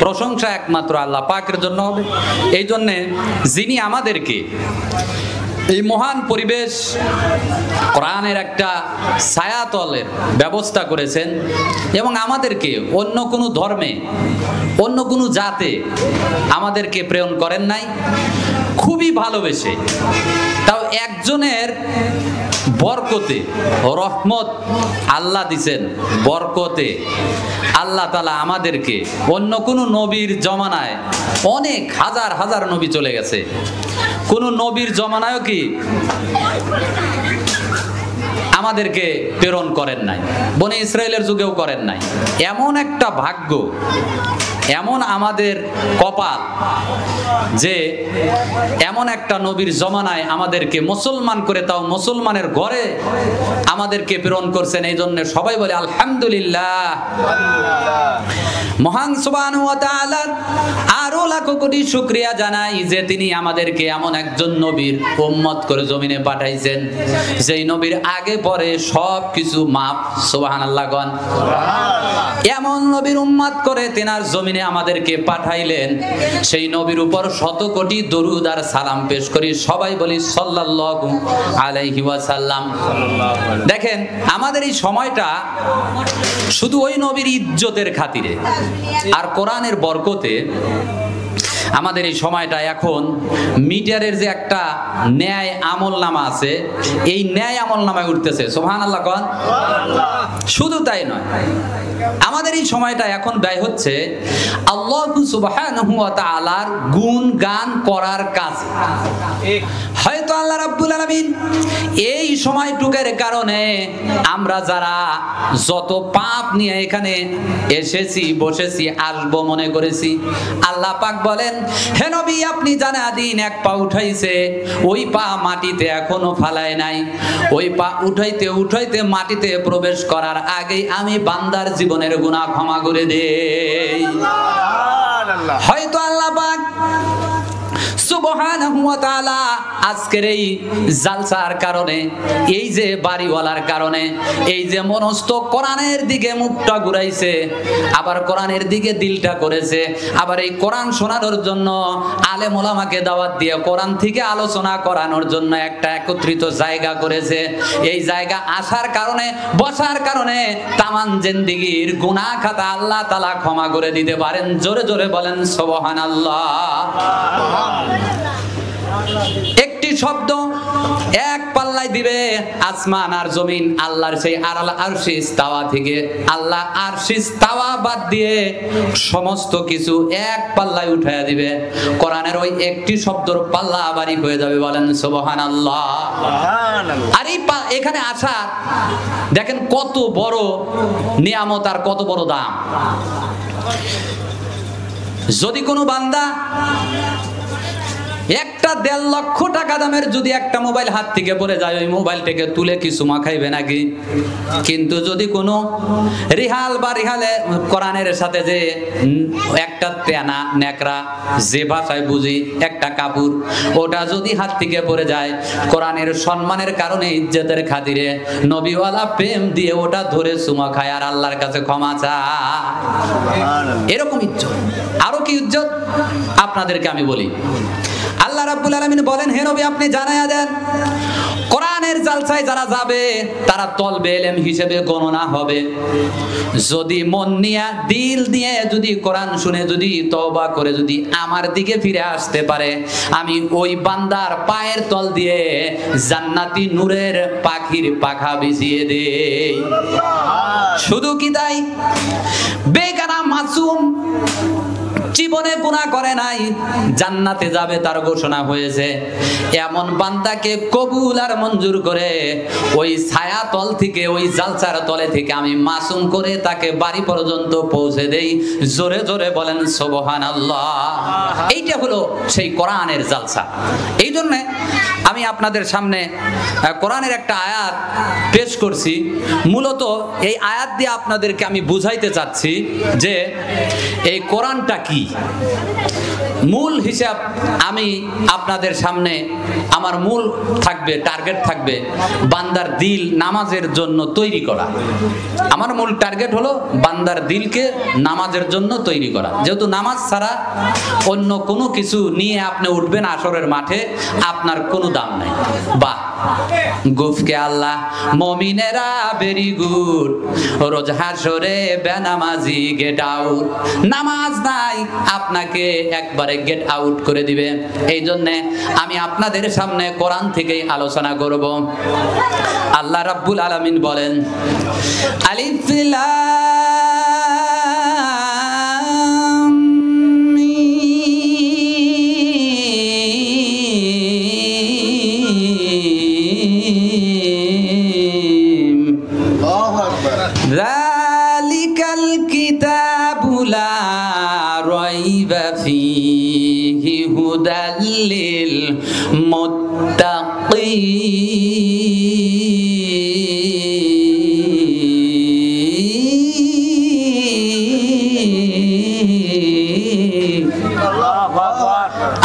প্রশংসা একমাত্র আল্লাহ পাকের জন্য হবে। এই জন্যে যিনি আমাদেরকে এই মহান পরিবেশ কোরআনের একটা ছায়াতলের ব্যবস্থা করেছেন এবং আমাদেরকে অন্য কোনো ধর্মে অন্য কোনো জাতে আমাদেরকে প্রেরণ করেন নাই, খুবই ভালোবেসে, তাও একজনের বরকতে রহমত আল্লাহ দিছেন, বরকতে আল্লাহ তাআলা আমাদেরকে অন্য কোনো নবীর জমানায়, অনেক হাজার হাজার নবী চলে গেছে, কোন নবীর জমানায়ও কি আমাদেরকে প্রেরণ করেন নাই, বনি ইসরায়েলের যুগেও করেন নাই। এমন একটা ভাগ্য, এমন আমাদের কপাল যে এমন একটা নবীর জমানায় আমাদেরকে মুসলমান করে, তাও মুসলমানের ঘরে আমাদেরকে প্রেরণ করছেন। এই জন্য সবাই বলে আলহামদুলিল্লাহ। মহান সুবহানাহু ওয়া তাআলা আরো লাখ কোটি শুকরিয়া জানাই যে তিনি আমাদেরকে এমন একজন নবীর উম্মত করে জমিনে পাঠাইছেন, যেই নবীর আগে পরে সব কিছু মাপ। সুবহানাল্লাহ গণ। এমন নবীর উম্মত করে তেনার জমিনে আমাদেরকে পাঠাইলেন, সেই নবীর উপর শত কোটি দরুদ আর সালাম পেশ করি, সবাই বলি সাল্লাল্লাহু আলাইহি ওয়াসাল্লাম। দেখেন আমাদের এই সময়টা শুধু ওই নবীর ইজ্জতের খাতিরে আর কোরআনের বরকতে আমাদের এই সময়টা এখন মিডিয়ার যে একটা ন্যায় আমলনামা আছে, এই ন্যায় আমলনামায় উঠতেছে। সুবহানাল্লাহ কোন। শুধু তাই নয়, আমাদের এই সময়টা এখন ব্যয় হচ্ছে আল্লাহ সুবহানাহু ওয়া তাআলার গুণ গান করার কাজে। হয়তো আল্লাহ রাব্বুল আলামিন এই সময়টুকের কারণে আমরা যারা যত পাপ নিয়ে এখানে এসেছি, বসেছি, আসবো মনে করেছি, আল্লাহ পাক বলেন, হে নবী আপনি জানা দিন এক পা উঠাইছে, ওই পা মাটিতে এখনো ফালায় নাই, ওই পা উঠাইতে উঠাইতে মাটিতে প্রবেশ করার আগেই আমি বান্দার জীবনের গুনাহ ক্ষমা করে দেই। হয়তো আল্লাহ পাক সুবহানাহু ওয়া তাআলা আজকের এই জালসার কারণে, এই যে বাড়িওয়ালার কারণে, এই যে মনস্থ কোরআনের দিকে মুখটা ঘুরাইছে, আবার কোরআনের দিকে দিলটা করেছে, আবার এই কোরআন শোনানোর জন্য আলেম ওলামাকে দাওয়াত দিয়ে কোরআন থেকে আলোচনা করানোর জন্য একটা একত্রিত জায়গা করেছে। এই জায়গা আসার কারণে, বসার কারণে তামান জিন্দেগীর গুনাহ খাতা আল্লাহ তাআলা ক্ষমা করে দিতে পারেন। জোরে জোরে বলেন সুবহানাল্লাহ। একটি শব্দ এক পাল্লায় দিবে আসমান আর জমিন, আল্লাহর সেই আরশে ইস্তাওয়া থেকে আল্লাহ আরশে ইস্তাওয়া বাদ দিয়ে সমস্ত কিছু এক পাল্লায় উঠায়া দিবে। কোরআনের ওই একটি শব্দের পাল্লা ভারী হয়ে যাবে। বলেন সুবহানাল্লাহ। আর এই এখানে আসা দেখেন কত বড় নিয়ামত আর কত বড় দাম। যদি কোনো বান্দা একটা 1.5 লক্ষ টাকা দামের যদি একটা মোবাইল হাত থেকে পড়ে যায়, ওই মোবাইলটাকে তুলে কি চুমা খাইবে নাকি? কিন্তু যদি কোনো রিহাল বা রিহালে কোরআনের সাথে যে একটা তেনা নেকড়া, যে ভাষায় বুঝি একটা কাপড়, ওটা যদি হাত থেকে পড়ে যায়, কোরআনের সম্মানের কারণে, ইজ্জতের খাতিরে নবীওয়ালা প্রেম দিয়ে ওটা ধরে চুমা খায় আর আল্লাহর কাছে ক্ষমা চায়। এরকম ইজ্জত। আরো কি ইজ্জত আপনাদেরকে আমি বলি। আল্লাহ রাব্বুল আলামিন বলেন, হে নবী আপনি জানায়া দেন, কোরআনের জালসায় যারা যাবে তারা তলবে ইলম হিসেবে গণনা হবে। যদি মন নিয়ে, দিল দিয়ে যদি কোরআন শুনে, যদি তওবা করে, যদি আমার দিকে ফিরে আসতে পারে, আমি ওই বান্দার পায়ের তল দিয়ে জান্নাতি নূরের পাখির পাখা বিছিয়ে দেই। শুধু কি তাই, বেগানা মাসুম, জীবনে গুনাহ করে নাই, জান্নাতে যাবে তার ঘোষণা হয়েছে, এমন বান্দাকে কবুল আর মঞ্জুর করে ওই ছায়াতল থেকে, ওই জালসার তলে থেকে আমি মাসুম করে তাকে বাড়ি পর্যন্ত পৌঁছে দেই। জোরে জোরে বলেন সুবহানাল্লাহ। এইটা হলো সেই কোরআনের জালসা। এই জন্য আমি আপনাদের সামনে কোরআনের একটা আয়াত পেশ করছি। মূলত এই আয়াত দিয়ে আপনাদেরকে আমি বুঝাইতে চাচ্ছি যে এই কোরআনটা কি। মূল হিসাব আমি আপনাদের সামনে, আমার মূল থাকবে, টার্গেট থাকবে বান্দার দিল নামাজের জন্য তৈরি করা। আমার মূল টার্গেট হলো বান্দার দিলকে নামাজের জন্য তৈরি করা। যেহেতু নামাজ ছাড়া অন্য কোনো কিছু নিয়ে আপনি উঠবেন আসরের মাঠে, আপনার কোনো দাম নাই। বাহ, গুফকে আল্লাহ মুমিনেরা ভেরি গুড, রোজ হাসরে বেনামাজি গেট আউট। নামাজ নাই আপনাকে একবারে গেট আউট করে দিবে। এই জন্য আমি আপনাদের সামনে কোরআন থেকেই আলোচনা করব। আল্লাহ রাব্বুল আলামিন বলেন, আলিফ লাম মিম, আল্লাহু আকবার। যালিকাল কিতাবু লা রাইবা ফীহি হুদাল লিল মুত্তাকিন।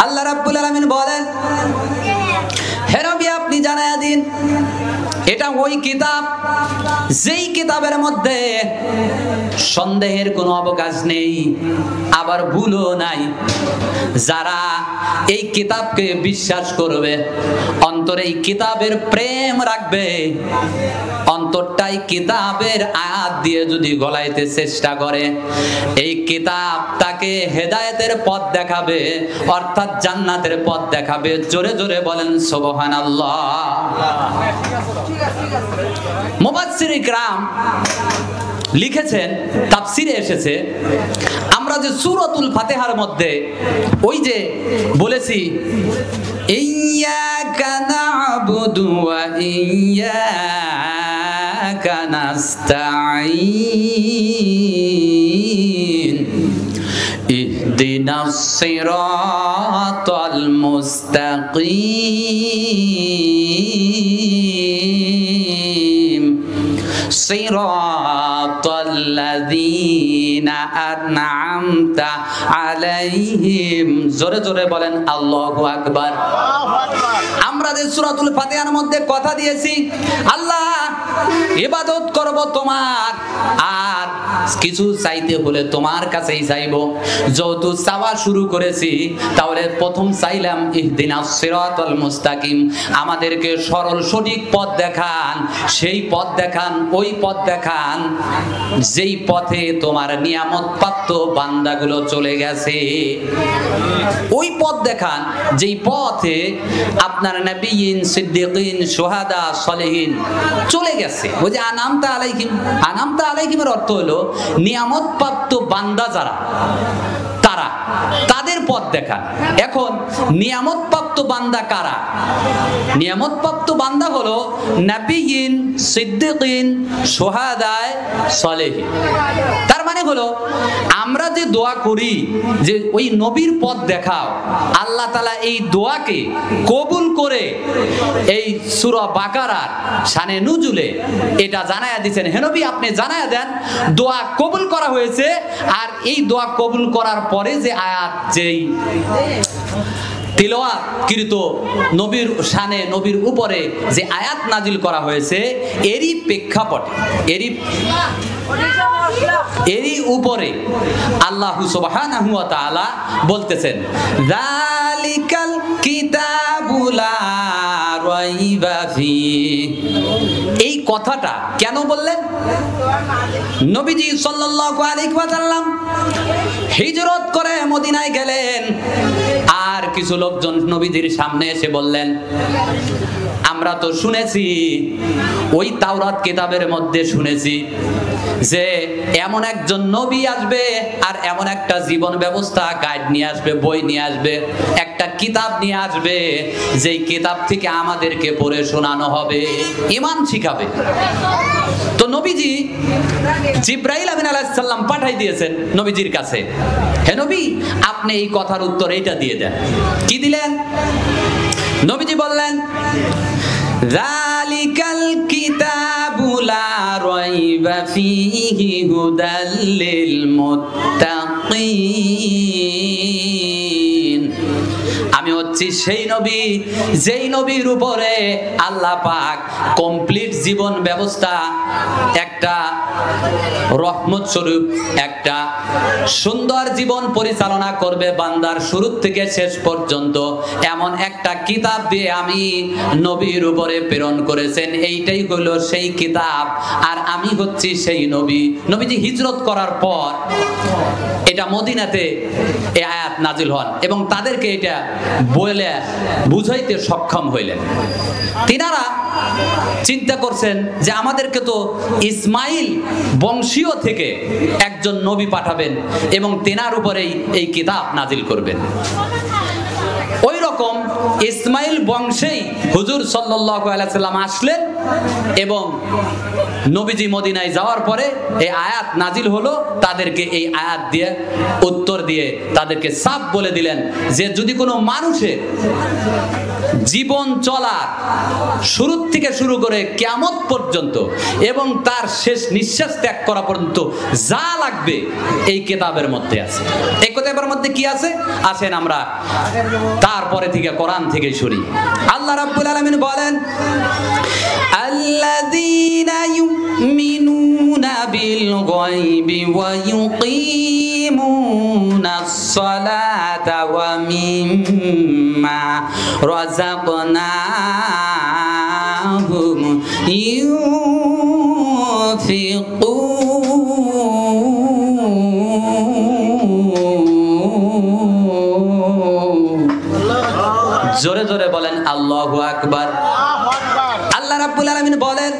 আল্লাহ রাব্বুল আলামিন বলেন, হে নবী আপনি জানায়া দিন, এটা ওই কিতাব যেই কিতাবের মধ্যে সন্দেহের কোনো অবকাশ নেই, আবার ভুলও নাই। যারা এই কিতাবকে বিশ্বাস করবে, অন্তরে এই কিতাবের প্রেম রাখবে, অন্তরটাই কিতাবের আয়াত দিয়ে যদি গলাইতে চেষ্টা করে, এই কিতাব তাকে হেদায়েতের পথ দেখাবে, অর্থাৎ জান্নাতের পথ দেখাবে। জোরে জোরে বলেন সুবহানাল্লাহ। মুফাসসির ইকরাম লিখেছেন, তাফসিরে এসেছে, আমরা যে সূরাতুল ফাতিহার মধ্যে ওই যে বলেছি ইয়্যাকা না'বুদু ওয়া ইয়্যাকা নাস্তাঈন ইহদিনাস সিরাতাল মুস্তাকিম সিরাতাল্লাযীনা আন'আমতা আলাইহিম। জোরে জোরে বলেন আল্লাহু আকবার। আমরা যে সূরাতুল ফাতিহার মধ্যে কথা দিয়েছি, আল্লাহ ইবাদত করব তোমার, আর কিছু চাইতে হলে তোমার কাছেই চাইবো। যেহেতু চাওয়া শুরু করেছি, তাহলে প্রথম চাইলাম ইহদিনাস সিরাতাল মুস্তাকিম, আমাদেরকে সরল সঠিক পথ দেখান, সেই পথ দেখান, ওই পথ দেখান যেই পথে তোমার নিয়ামত প্রাপ্ত বান্দাগুলো চলে গেছে। ওই পথ দেখান যেই পথে আপনার নবীন, সিদ্দিকিন, শুহাদা, সালেহিন চলে গেছে। ওই যে আনামতা আলাইহিম, আনামতা আলাইহিমের অর্থ হলো নিয়ামত প্রাপ্ত বান্দা যারা, তারা, তাদের পথ দেখান। এখন নিয়ামত প্রাপ্ত বান্দা কারা? নিয়ামত প্রাপ্ত বান্দা হলো নবীন, সিদ্দিকিন, শুহাদা, সালেহিন। তার মানে হলো আমরা যে দোয়া করি যে ওই নবীর পথ দেখাও, আল্লাহ তাআলা এই দোয়াকে কবুল করে এই সূরা বাকারার শানে নুজুলে এটা জানায়া দিয়েছেন, হে নবী আপনি জানায়া দেন দোয়া কবুল করা হয়েছে। আর এই দোয়া কবুল করার পরে যে আয়াত, যেই তিলাওয়াতকৃত নবীর শানে, নবীর উপরে যে আয়াত নাজিল করা হয়েছে, এরই প্রেক্ষাপটে, এরই উপরে আল্লাহ সুবহানাহু ওয়া তাআলা বলতেছেন, যালিকাল কিতাবু লা রাইবা ফীহি। এই কথাটা কেন বললেন? নবীজি সাল্লাল্লাহু আলাইহি ওয়াসাল্লাম হিজরত করে মদিনায় গেলেন, আর কিছু লোকজন নবীজির সামনে এসে বললেন, আমরা তো শুনেছি ওই তাওরাত কিতাবের মধ্যে শুনেছি যে এমন একজন নবী আসবে, আর এমন একটা জীবন ব্যবস্থা গাইড নিয়ে আসবে, বই নিয়ে আসবে, একটা কিতাব নিয়ে আসবে, যেই কিতাব থেকে আমাদেরকে পড়ে শোনানো হবে, ঈমান শিখাবে। তো নবীজি জিবরাইল আমিন আলাইহিস সালাম পাঠাই দিয়েছেন নবীজির কাছে, হে নবী আপনি এই কথার উত্তর এইটা দিয়ে দেন। কি দিলেন? নবীজি বললেন, যালিকাল কিতাবু লা রাইবা ফীহি হুদাল লিল মুত্তাকিন। হচ্ছি সেই নবী যেই নবীর উপরে আল্লাহ পাক কমপ্লিট জীবন ব্যবস্থা একটা রহমত স্বরূপ একটা সুন্দর জীবন পরিচালনা করবে বান্দার শুরু থেকে শেষ পর্যন্ত এমন একটা কিতাব দিয়ে আমি নবীর উপরে প্রেরণ করেছেন। এইটাই হলো সেই কিতাব, আর আমি হচ্ছি সেই নবী। নবীজি হিজরত করার পর এটা মদিনাতে এই আয়াত নাজিল হন এবং তাদেরকে এটা বলে বুঝাইতে সক্ষম হইলেন। তিনারা চিন্তা করছেন যে আমাদেরকে তো ইসমাইল বংশীয় থেকে একজন নবী পাঠাবেন এবং তেনার উপরেই এই কিতাব নাজিল করবেন। ওই রকম ইসমাইল বংশেই হুজুর সাল্লাল্লাহু আলাইহি সাল্লাম আসলেন এবং নবীজি মদিনায় যাওয়ার পরে এই আয়াত নাজিল হলো। তাদেরকে এই আয়াত দিয়ে উত্তর দিয়ে তাদেরকে সাফ বলে দিলেন যে যদি কোনো মানুষের জীবন চলার শুরু থেকে শুরু করে কিয়ামত পর্যন্ত এবং তার শেষ নিঃশ্বাস ত্যাগ করা পর্যন্ত যা লাগবে এই কিতাবের মধ্যে আছে। এই কিতাবের মধ্যে কি আছে? আসেন আমরা তারপরে থেকে কোরআন থেকে শুনি। আল্লাহ রাব্বুল আলামিন বলেন, আল্লাযীনা ইউমিনুনা বিল গায়বি ওয়া ইউকিমুনাস সালাতা ওয়া মিম্মা রাযাকনাহুম জোরে জোরে বলেন আল্লাহু আকবার। আল্লাহ রাব্বুল আলামিন বলেন,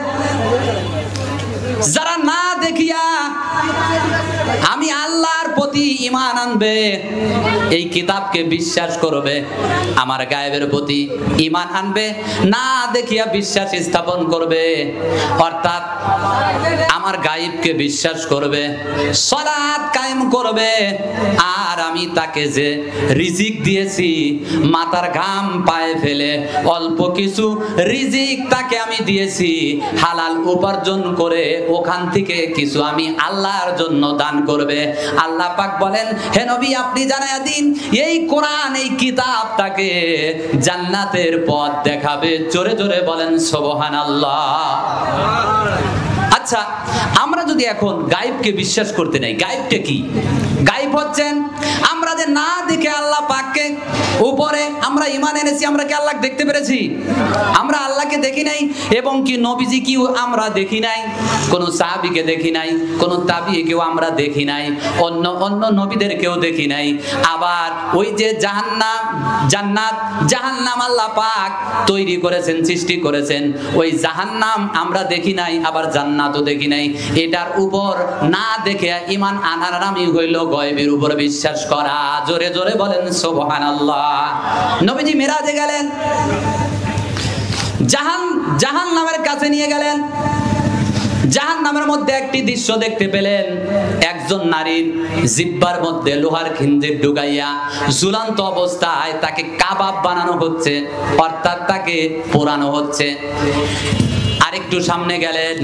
যারা না দেখিয়া আমি আল্লাহর প্রতি ঈমান আনবে, এই কিতাবকে বিশ্বাস করবে, আমার গায়েবের প্রতি ঈমান আনবে, না দেখিয়া বিশ্বাস স্থাপন করবে, অর্থাৎ আমার গায়েবকে বিশ্বাস করবে, সালাত কায়েম করবে, আর আমি তাকে যে রিজিক দিয়েছি মাথার ঘাম পায়ে ফেলে অল্প কিছু রিজিক তাকে আমি দিয়েছি, হালাল উপার্জন করে ওখান থেকে কিছু আমি আল্লাহর জন্য দান করবে। আল্লাহ পাক বলেন, হে নবী আপনি জানায়া দিন এই কোরআন এই কিতাব তাকে জান্নাতের পথ দেখাবে। জোরে জোরে বলেন সুবহানাল্লাহ। আচ্ছা, আমরা যদি এখন গায়েবকে বিশ্বাস করতে নাই, গায়েবটা কি? গায়েব হচ্ছেন আমরা যে না দেখে আল্লাহ পাককে উপরে আমরা ঈমান এনেছি। আমরা কি আল্লাহকে দেখতে পেরেছি? আমরা আল্লাহকে দেখি নাই এবং কি নবীজি কি আমরা দেখি নাই, কোন সাহাবীকে দেখি নাই, কোন তাবিঈকেও আমরা দেখি নাই, অন্য অন্য নবীদেরকেও দেখি নাই। আবার ওই যে জাহান্নাম জান্নাত জাহান্নাম আল্লাহ পাক তৈরি করেছেন, সৃষ্টি করেছেন, ওই জাহান্নাম আমরা দেখি নাই, আবার জান্নাতও দেখি নাই। এটার উপর না দেখে ঈমান আনার নামই হইল গায়েবের উপর বিশ্বাস করা। জোরে জোরে বলেন সুবহানাল্লাহ। নবীজি মিরাজে গেলেন, জাহান্নামের কাছে নিয়ে গেলেন। জাহান্নামের মধ্যে একটি দৃশ্য দেখতে পেলেন, একজন নারীর জিহ্বার মধ্যে লোহার খিঞ্জির ঢুকাইয়া ঝুলন্ত অবস্থায় তাকে কাবাব বানানো হচ্ছে, অর্থাৎ তাকে পোড়ানো হচ্ছে। আরেকটু সামনে গেলেন,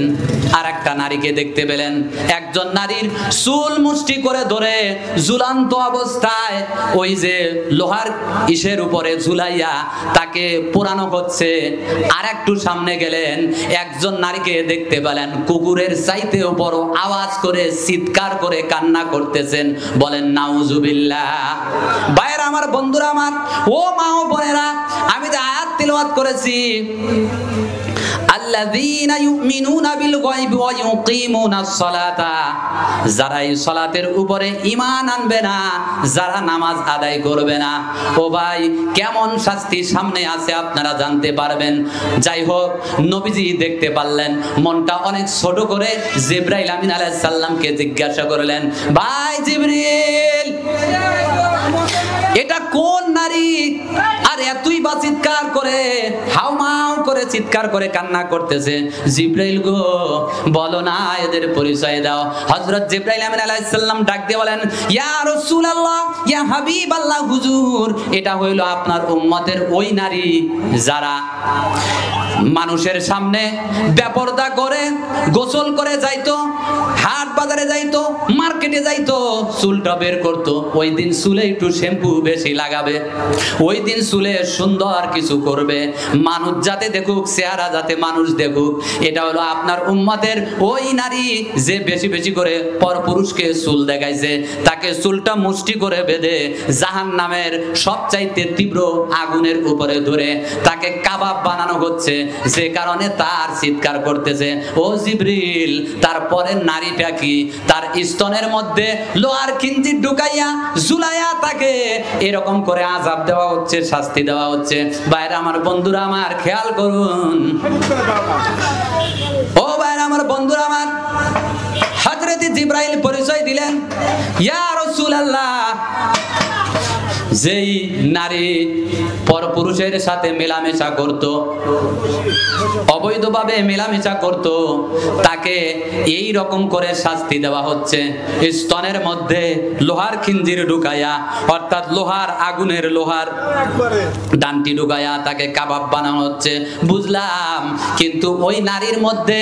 আর একটা নারীকে দেখতে পেলেন, একজন নারীর চুল মুষ্টি করে ধরে ঝুলন্ত অবস্থায় ওই যে লোহার ইসের উপরে ঝুলাইয়া তাকে পোড়ানো হচ্ছে। আর একটু সামনে গেলেন, একজন নারীকে দেখতে পেলেন কুকুরের চাইতেও বড় আওয়াজ করে চিৎকার করে কান্না করতেছেন। বলেন নাউজুবিল্লাহ। ভাইরা আমার, বন্ধুরা আমার, ও মা ও বোনেরা, আমি যে আয়াত তিলাওয়াত করেছি, আল্লাযীনা ইউমিনুনা বিল গায়বি ওয়া ইউকিমুনাস সালাতা, যারা এই সালাতের উপরে ঈমান আনবে না, যারা নামাজ আদায় করবে না, ও ভাই কেমন শাস্তি সামনে আছে আপনারা জানতে পারবেন। যাই হোক, নবীজি দেখতে পারলেন, মনটা অনেক ছোট করে জিবরাইল আমিন আলাইহিস সালামকে জিজ্ঞাসা করলেন, ভাই জিবরিল, এটা কোন নারী আর এতই বা চিৎকার করে হাউমাউ করে চিৎকার করে কান্না করতেছে, জিব্রাইল গো বলো না এদের পরিচয় দাও। হযরত জিব্রাইল আমিন আলাইহিস সালাম ডাক দিয়ে বলেন, ইয়া রাসূলুল্লাহ, ইয়া হাবিবাল্লাহ, হুজুর এটা হইল আপনার উম্মতের ওই নারী যারা মানুষের সামনে বেপরদা করে গোসল করে যাইতো, হাট বাজারে যাইতো, মার্কেটে যাইতো, চুলটা বের করতো। ওই দিন চুলে একটু শ্যাম্পু বেশি লাগাবে, ওই দিন চুলে সুন্দর কিছু করবে, মানুষ যাতে দেখুক, চেহারা যাতে মানুষ দেখুক। এটা হলো আপনার উম্মতের ওই নারী যে বেশি বেশি করে পরপুরুষকে চুল দেখাইছে, তাকে চুলটা মুষ্টি করে বেঁধে জাহান্নামের সবচাইতে তীব্র আগুনের উপরে ধরে তাকে কাবাব বানানো হচ্ছে, যে কারণে তার চিৎকার করতেছে, ও জিবরিল তারপরে নারীটা কি? তার স্তনের মধ্যে লোহার খিঞ্জি ঢুকাইয়া ঝুলাইয়া তাকে এরকম করে আযাব দেওয়া হচ্ছে, শাস্তি দেওয়া হচ্ছে। ভাইরা আমার, বন্ধুরা আমার, খেয়াল করুন। ও ভাইরা আমার, বন্ধুরা আমার, হযরত জিবরাইল পরিচয় দিলেন, ইয়া রাসূলুল্লাহ যেই নারী পরপুরুষের সাথে মেলামেশা করত, অবৈধভাবে মেলামেশা করত, তাকে এই রকম করে শাস্তি দেওয়া হচ্ছে। স্তনের মধ্যে লোহার খিঞ্জির ঢুকাইয়া, অর্থাৎ লোহার আগুনের লোহার ডান্টি ঢুকাইয়া তাকে কাবাব বানানো হচ্ছে। বুঝলাম, কিন্তু ওই নারীর মধ্যে,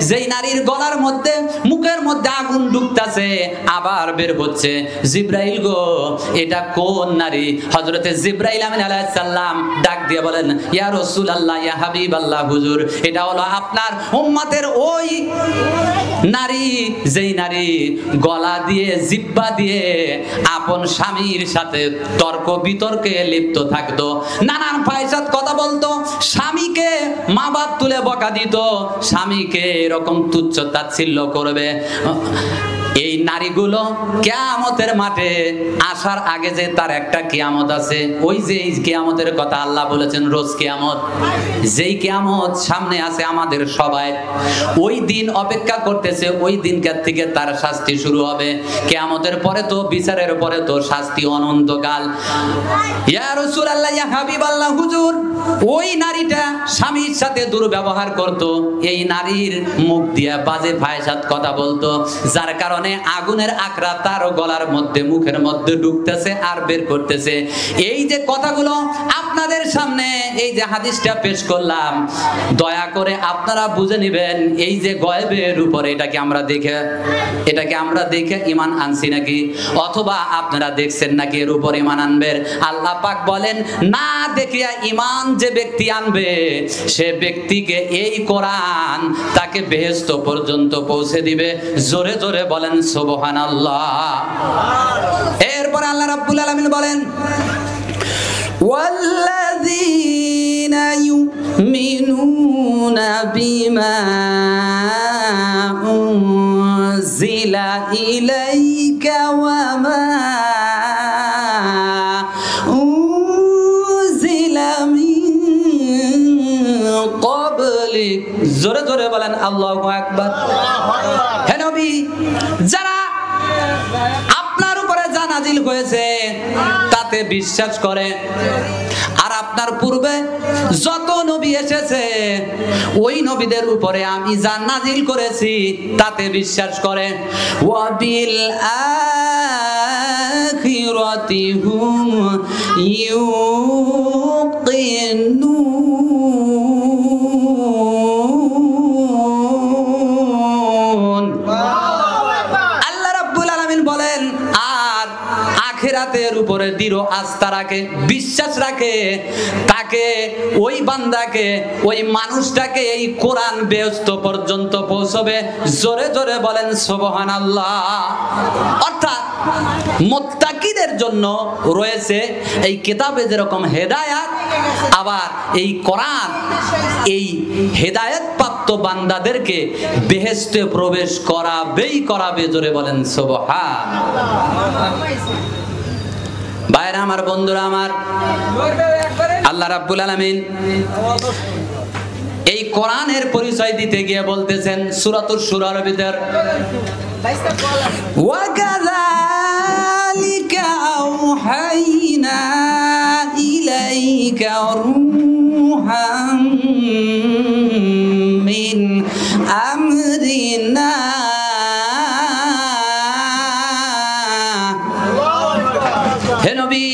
যেই নারীর গলার মধ্যে মুখের মধ্যে আগুন ঢুকতেছে আবার বের হচ্ছে, জিবরাইল গো এটা কোন নারী? হযরতে জিবরাইল আমিন আলাইহিস সালাম ডাক দিয়ে বলেন, ইয়া রাসূলুল্লাহ, ইয়া হাবিবাল্লাহ, হুজুর এটা হলো আপনার উম্মতের ওই নারী, যেই নারী গলা দিয়ে, জিহ্বা দিয়ে আপন স্বামীর সাথে তর্ক বিতর্কে লিপ্ত থাকতো, নানান ফায়সাদ কথা বলতো, স্বামীকে মা বাপ তুলে বকা দিত, স্বামীকে এরকম তুচ্ছ তাচ্ছিল্য করবে। এই নারীগুলো কিয়ামতের মাঠে আসার আগে যে তার একটা কিয়ামত আছে, ওই যে কিয়ামতের কথা আল্লাহ বলেছেন রোজ কিয়ামত, যেই কিয়ামত সামনে আছে আমাদের সবাই, ওই দিন অপেক্ষা করতেছে, ওই দিনকার থেকে তার শাস্তি শুরু হবে। কিয়ামতের পরে তো, বিচারের পরে তো শাস্তি অনন্তকাল। ইয়া রাসূলুল্লাহ, ইয়া হাবিবাল্লাহ, হুজুর ওই নারীটা স্বামীর সাথে দুর্ব্যবহার করত, এই নারীর মুখ দিয়ে বাজে ফায়সাদ কথা বলতো, যার কারণে আগুনের আকরা তার গলার মধ্যে, মুখের মধ্যে ঢুকতেছে আর বের করতেছে। এই যে কথাগুলো আপনাদের সামনে, এই যে হাদিসটা পেশ করলাম, দয়া করে আপনারা বুঝে নেবেন, এই যে গয়বের উপরে এটাকে আমরা দেখে ঈমান আনছি নাকি, অথবা আপনারা দেখছেন নাকি এর উপর ঈমান আনবেন? আল্লাহ পাক বলেন, না দেখিয়া ঈমান যে ব্যক্তি আনবে, সে ব্যক্তিকে এই কোরআন তাকে বেহেশত পর্যন্ত পৌঁছে দিবে। জোরে জোরে বলেন সুবহানাল্লাহ। এরপর আল্লাহ রাব্বুল আলামিন বলেন, ওয়াল্লাযীনা ইউমিনুনা বিমা উনজিলা ইলাইকা ওয়া মা উনজিলা মিন ক্বাবলিক। জোরে জোরে বলেন আল্লাহু আকবার। হে নবী, যারা আপনার উপরে যা নাজিল হয়েছে তাতে বিশ্বাস করে, আর আপনার পূর্বে যত নবী এসেছে ওই নবীদের উপরে আমি যা নাজিল করেছি তাতে বিশ্বাস করে, ওয়া বিল আখিরাতি হুম ইউকিনুন। আল্লাহ রাব্বুল আলামিন বলেন, আর আখিরাতের উপরে দৃঢ় আস্থা রাখে, বিশ্বাস রাখে, তাকে, ওই বান্দাকে, ওই মানুষটাকে এই কোরআন বেহেশত পর্যন্ত পৌঁছবে। জোরে জোরে বলেন সুবহানাল্লাহ। অর্থাৎ মুত্তাকিদের জন্য রয়েছে এই কিতাবে যেরকম হেদায়েত, আবার এই কোরআন এই হেদায়েত প্রাপ্ত বান্দাদেরকে বেহেশতে প্রবেশ করাবে। জোরে বলেন সুবহানাল্লাহ। ভাইরা আমার, বন্ধুরা আমার, আল্লাহ রাব্বুল আলামিন এই কোরআনের পরিচয় দিতে গিয়ে বলতেছেন সূরাতুশ শুরার ভিতর, ওয়া কাযালিকা আওহাইনা ইলাইকা রূহাম হে নবী,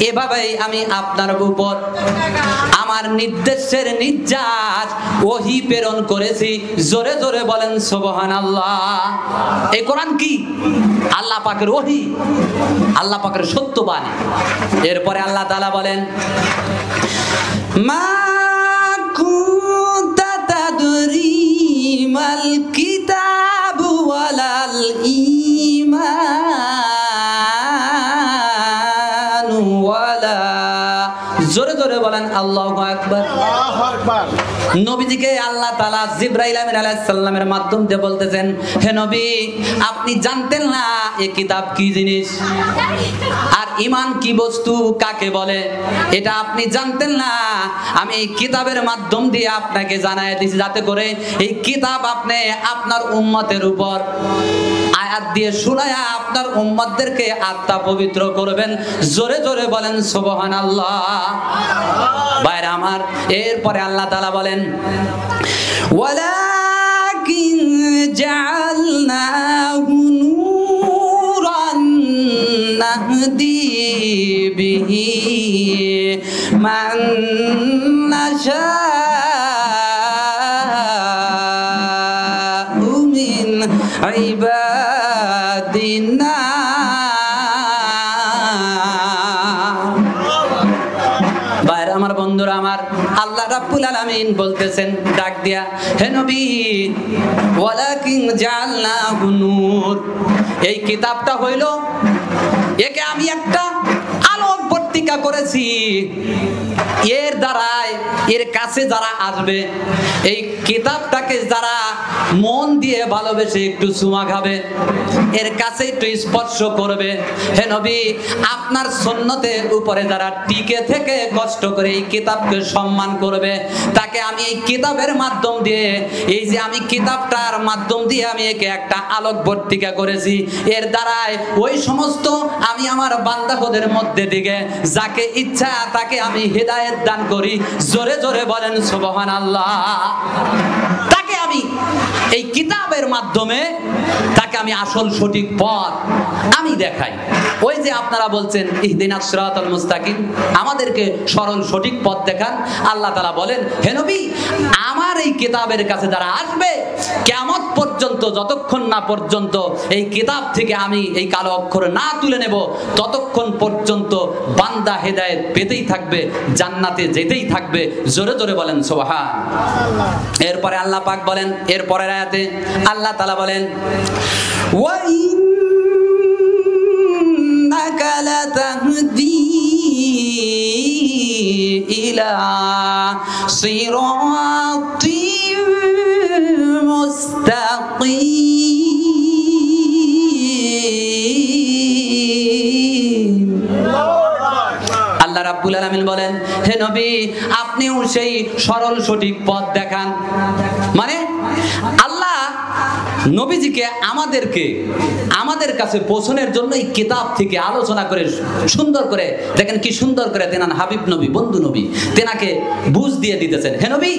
এভাবেই আমি আপনার উপর আমার নির্দেশের নির্যাস ওহী প্রেরণ করেছি। জোরে জোরে বলেন সুবহানাল্লাহ। এই কোরআন কি? আল্লাহ পাকের ওহী, আল্লাহ পাকের সত্য বাণী। এরপরে আল্লাহ তাআলা বলেন, মা কুনতা তাদরি মাল কিতাবু ওয়ালাল ঈমান ওয়ালা, জোরে জোরে বলেন আল্লাহু আকবার। আল্লাহু আকবার। নবীজিকে আল্লাহ তাআলা জিবরাইল আমিন আলাইহিস সালামের মাধ্যম দিয়ে বলতেছেন, হে নবী, আপনি জানতেন না এই কিতাব কি জিনিস, আর ঈমান কি বস্তু, কাকে বলে, এটা আপনি জানতেন না। আমি এই কিতাবের মাধ্যম দিয়ে আপনাকে জানায় দিয়েছি, যাতে করে এই কিতাব আপনি আপনার উম্মতের উপর আয়াত দিয়ে শুনায়া আপনার উম্মতদেরকে আত্মা পবিত্র করবেন। জোরে জোরে বলেন সুবহানাল্লাহ। ভাইরা আমার, এরপরে আল্লাহ তাআলা বলেন, ওয়ালাকিন জাআলনাহু নূরান নাহদি বিহি মান নাশাউ মিন ইবাদিনা। আমার বন্ধুরা আমার, আল্লাহ রাব্বুল আলামিন বলতেছেন ডাক দিয়া, হে নবী, ওয়ালাকিন জাআলনাহু নূর, এই কিতাবটা হইল, একে আমি একটা আলোক বর্তিকা করেছি। এর দ্বারাই এর কাছে যারা আসবে, এই কিতাবটাকে যারা মন দিয়ে ভালোবেসে একটু চুমা খাবে, এর কাছে একটু স্পর্শ করবে, হে নবী, আপনার সুন্নতের উপরে যারা টিকে থেকে কষ্ট করে এই কিতাবকে সম্মান করবে, তাকে আমি এই কিতাবের মাধ্যম দিয়ে, এই যে আমি কিতাবটার মাধ্যম দিয়ে আমি একে একটা আলোক বর্তিকা করেছি, এর দ্বারাই ওই সমস্ত আমি আমার বান্দাদের মধ্যে দিকে যাকে ইচ্ছা তাকে আমি হিদায়াত দান করি। জোরে জোরে বলেন সুবহানাল্লাহ। তাকে আমি এই কিতাবের মাধ্যমে তাকে আমি আসল সঠিক পথ আমি দেখাই। ওই যে আপনারা বলছেন ইহদিনাস সিরাতাল মুস্তাকিম, আমাদেরকে সরল সঠিক পথ দেখান। আল্লাহ তাআলা বলেন, হে নবী, আমার এই কিতাবের কাছে যারা আসবে, কিয়ামত পর্যন্ত যতক্ষণ না পর্যন্ত এই কিতাব থেকে আমি এই কালো অক্ষর না তুলে নেব, ততক্ষণ পর্যন্ত বান্দা হেদায়েত পেতেই থাকবে, জান্নাতে যেতেই থাকবে। জোরে জোরে বলেন সুবহানাল্লাহ। এরপরে আল্লাহ পাক বলেন, এর পরের আয়াতে আল্লাহ তাআলা বলেন, ওয়া ইন্নাকা লাতাহদি ইলা সিরাতিম মুস্তাকিম। আল্লাহ রাব্বুল আলামিন বলেন, হে নবী, আপনিও সেই সরল সঠিক পথ দেখান। মানে আল্লাহ নবীজিকে আমাদের কাছে পৌঁছানোর জন্য এই কিতাব থেকে আলোচনা করে সুন্দর করে, দেখেন কি সুন্দর করে তেনান হাবিব নবী, বন্ধু নবী, তেনাকে বুঝ দিয়ে দিতেছেন, হে নবী,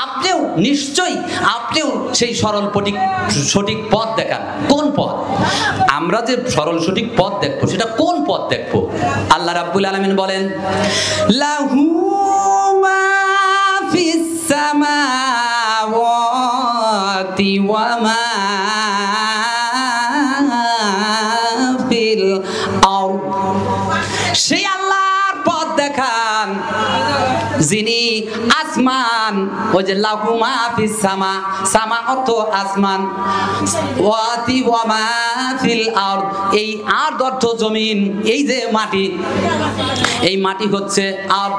আপনিও নিশ্চয়ই আপনিও সেই সরল সঠিক পথ দেখান। কোন পথ? আমরা যে সরল সঠিক পথ দেখবো, সেটা কোন পথ দেখবো? আল্লাহ রাব্বুল আলামিন বলেন, লাহু মা ফিস সামাওয়াতি ওয়া মা ফিল আরদ। সেই আল্লাহর পথ দেখান যিনি আসমান, ওই যে লাহু মা ফিস সামা, সামা অর্থ আসমান, ওয়াতি ওয়া মা ফিল আরদ, এই আরদ অর্থ জমিন, এই যে মাটি, এই মাটি হচ্ছে আরদ।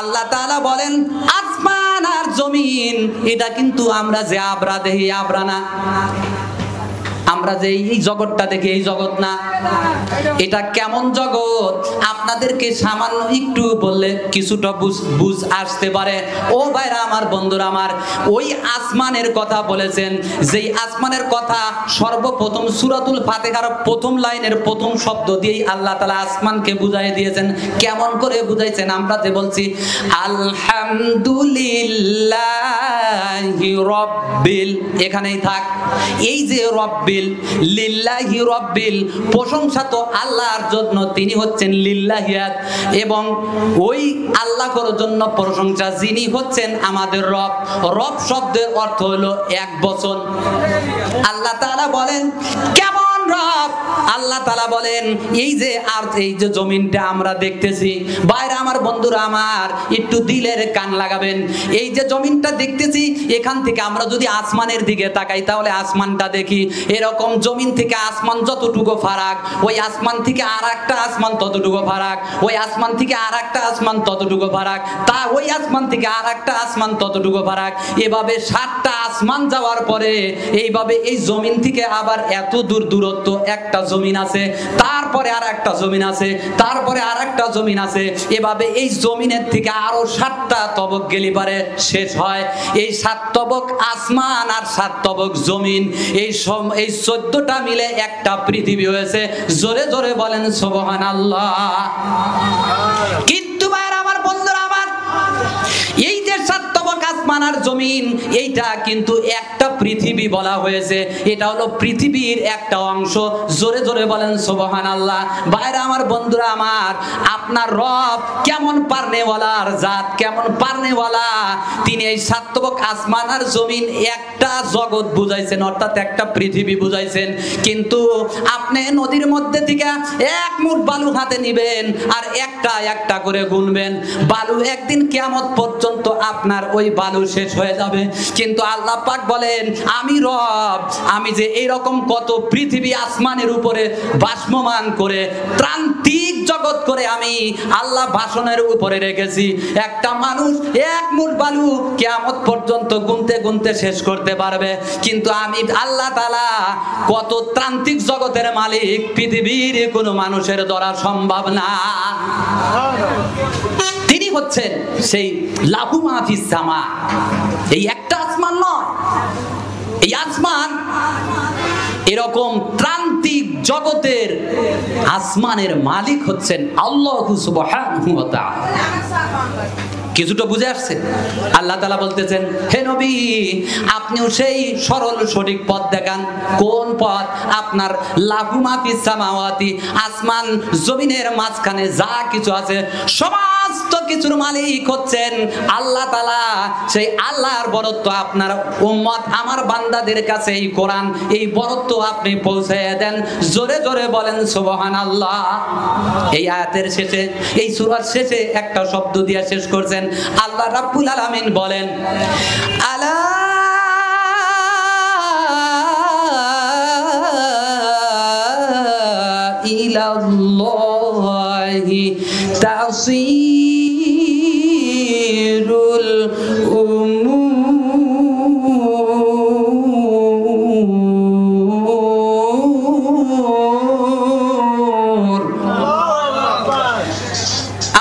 আল্লাহ তাআলা বলেন, আসমান আর জমিন, এটা কিন্তু আমরা যে আবরা দেখি, আবরা না। আমরা যে এই জগৎটা দেখি, এই জগৎ না। এটা কেমন জগৎ আপনাদেরকে সামান্য একটু বললে কিছুটা বুঝ আসতে পারে। ও ভাইরা আমার, বন্ধুরা আমার, ওই আসমানের কথা বলেছেন, যেই আসমানের কথা সর্বপ্রথম সূরাতুল ফাতিহার প্রথম লাইনের প্রথম শব্দ দিয়েই আল্লাহ তাআলা আসমানকে বুঝাই দিয়েছেন। কেমন করে বুঝাইছেন? আমরা যে বলছি আলহামদুলিল্লাহ লিল্লাহি রব্বিল, এখানেই থাক। এই যে রব্বিল, লিল্লাহি রব্বিল, প্রশংসা তো আল্লাহর জন্য, তিনি হচ্ছেন লিল্লাহিয়াত, এবং ওই আল্লাহর জন্য প্রশংসা যিনি হচ্ছেন আমাদের রব। রব শব্দের অর্থ হলো এক বচন। আল্লাহ তাআলা বলেন কেমন রব? আল্লাহ তাআলা বলেন এই যে জমিনটা আমরা দেখতেছি, বাইরে আমার বন্ধুরা আমার একটু দিলের কান লাগাবেন, এই যে জমিনটা দেখতেছি, এখান থেকে আমরা যদি আসমানের দিকে তাকাই তাহলে আসমানটা দেখি এরকম, জমিন থেকে আসমান যতটুকু ফারাক, ওই আসমান থেকে আর একটা আসমান ততটুকু ফারাক, ওই আসমান থেকে আর একটা আসমান ততটুকু ফারাক, তা ওই আসমান থেকে আর একটা আসমান ততটুকু ফারাক, এভাবে 7টা আসমান যাওয়ার পরে এইভাবে এই জমিন থেকে আবার এত দূর দূরত্ব একটা জমিন আছে, তারপরে আর একটা জমিন আছে, তারপরে আর একটা জমিন আছে, এভাবে এই জমিনের থেকে আরো 7টা তবক গেলে পারে শেষ হয়। এই 7 তবক আসমান আর 7 তবক জমিন, এই 14টা মিলে একটা পৃথিবী হয়েছে। জোরে জোরে বলেন সুবহানাল্লাহ। কিন্তু ভাইরা আমার, বন্ধুরা আমার, এই যে 7 তবক আসমান আর জমিন, এইটা কিন্তু একটা পৃথিবী বলা হয়েছে, এটা হলো পৃথিবীর একটা অংশ। জোরে জোরে বলেন সুবহানাল্লাহ। ভাইরা আমার, বন্ধুরা আমার, আপনার রব কেমন পারনেওয়ালার জাত, কেমন পারনেওয়ালা, তিনি এই 7 তবক আসমান আর জমিন একটা জগৎ বুঝাইছেন, অর্থাৎ একটা পৃথিবী বুঝাইছেন। কিন্তু আপনি নদীর মধ্যে থেকে 1 মুঠ বালু হাতে নিবেন আর একটা একটা করে গুনবেন, বালু একদিন কিয়ামত পর্যন্ত আপনার ওই বালু শেষ হয়ে যাবে। কিন্তু আল্লাহ পাক বলেন আমি রব, আমি যে এইরকম কত পৃথিবী আসমানের উপরে ভাসমান করে ত্রান্তিক জগৎ করে আমি আল্লাহ ভাষণের উপরে রেখেছি। একটা মানুষ 1 মুঠ বালু কিয়ামত পর্যন্ত গুনতে গুনতে শেষ করতে পারবে, কিন্তু আমি আল্লাহ তাআলা কত ত্রান্তিক জগতের মালিক, পৃথিবীর কোনো মানুষের দ্বারা সম্ভব না। তিনি হচ্ছেন সেই লাহু মা ফিস সামা। এই একটা আসমান নয়, এই আসমান এরকম ত্রান্তিক জগতের আসমানের মালিক হচ্ছেন আল্লাহ সুবহানাহু ওয়া তাআলা। কিছুটা বুঝে আসছে? আল্লাহ তাআলা বলতেছেন হে নবী, আপনিও সেই সরল সঠিক পথ দেখান। কোন পথ? আপনার লাহু মা ফিস সামাওয়াতি, আসমান জমিনের মাঝখানে যা কিছু আছে সমস্ত কিছুর মালিক হচ্ছেন আল্লাহ তাআলা। সেই আল্লাহর বরত্ব আপনার উম্মত আমার বান্দাদের কাছে এই কোরআন, এই বরত্ব আপনি পৌঁছায় দেন। জোরে জোরে বলেন সুবহানাল্লাহ। এই আয়াতের শেষে, এই সূরার শেষে একটা শব্দ দিয়ে শেষ করছেন। আল্লাহ রাব্বুল আলামিন বলেন আলা ইলাল্লাহি তাসিরুল উমুর।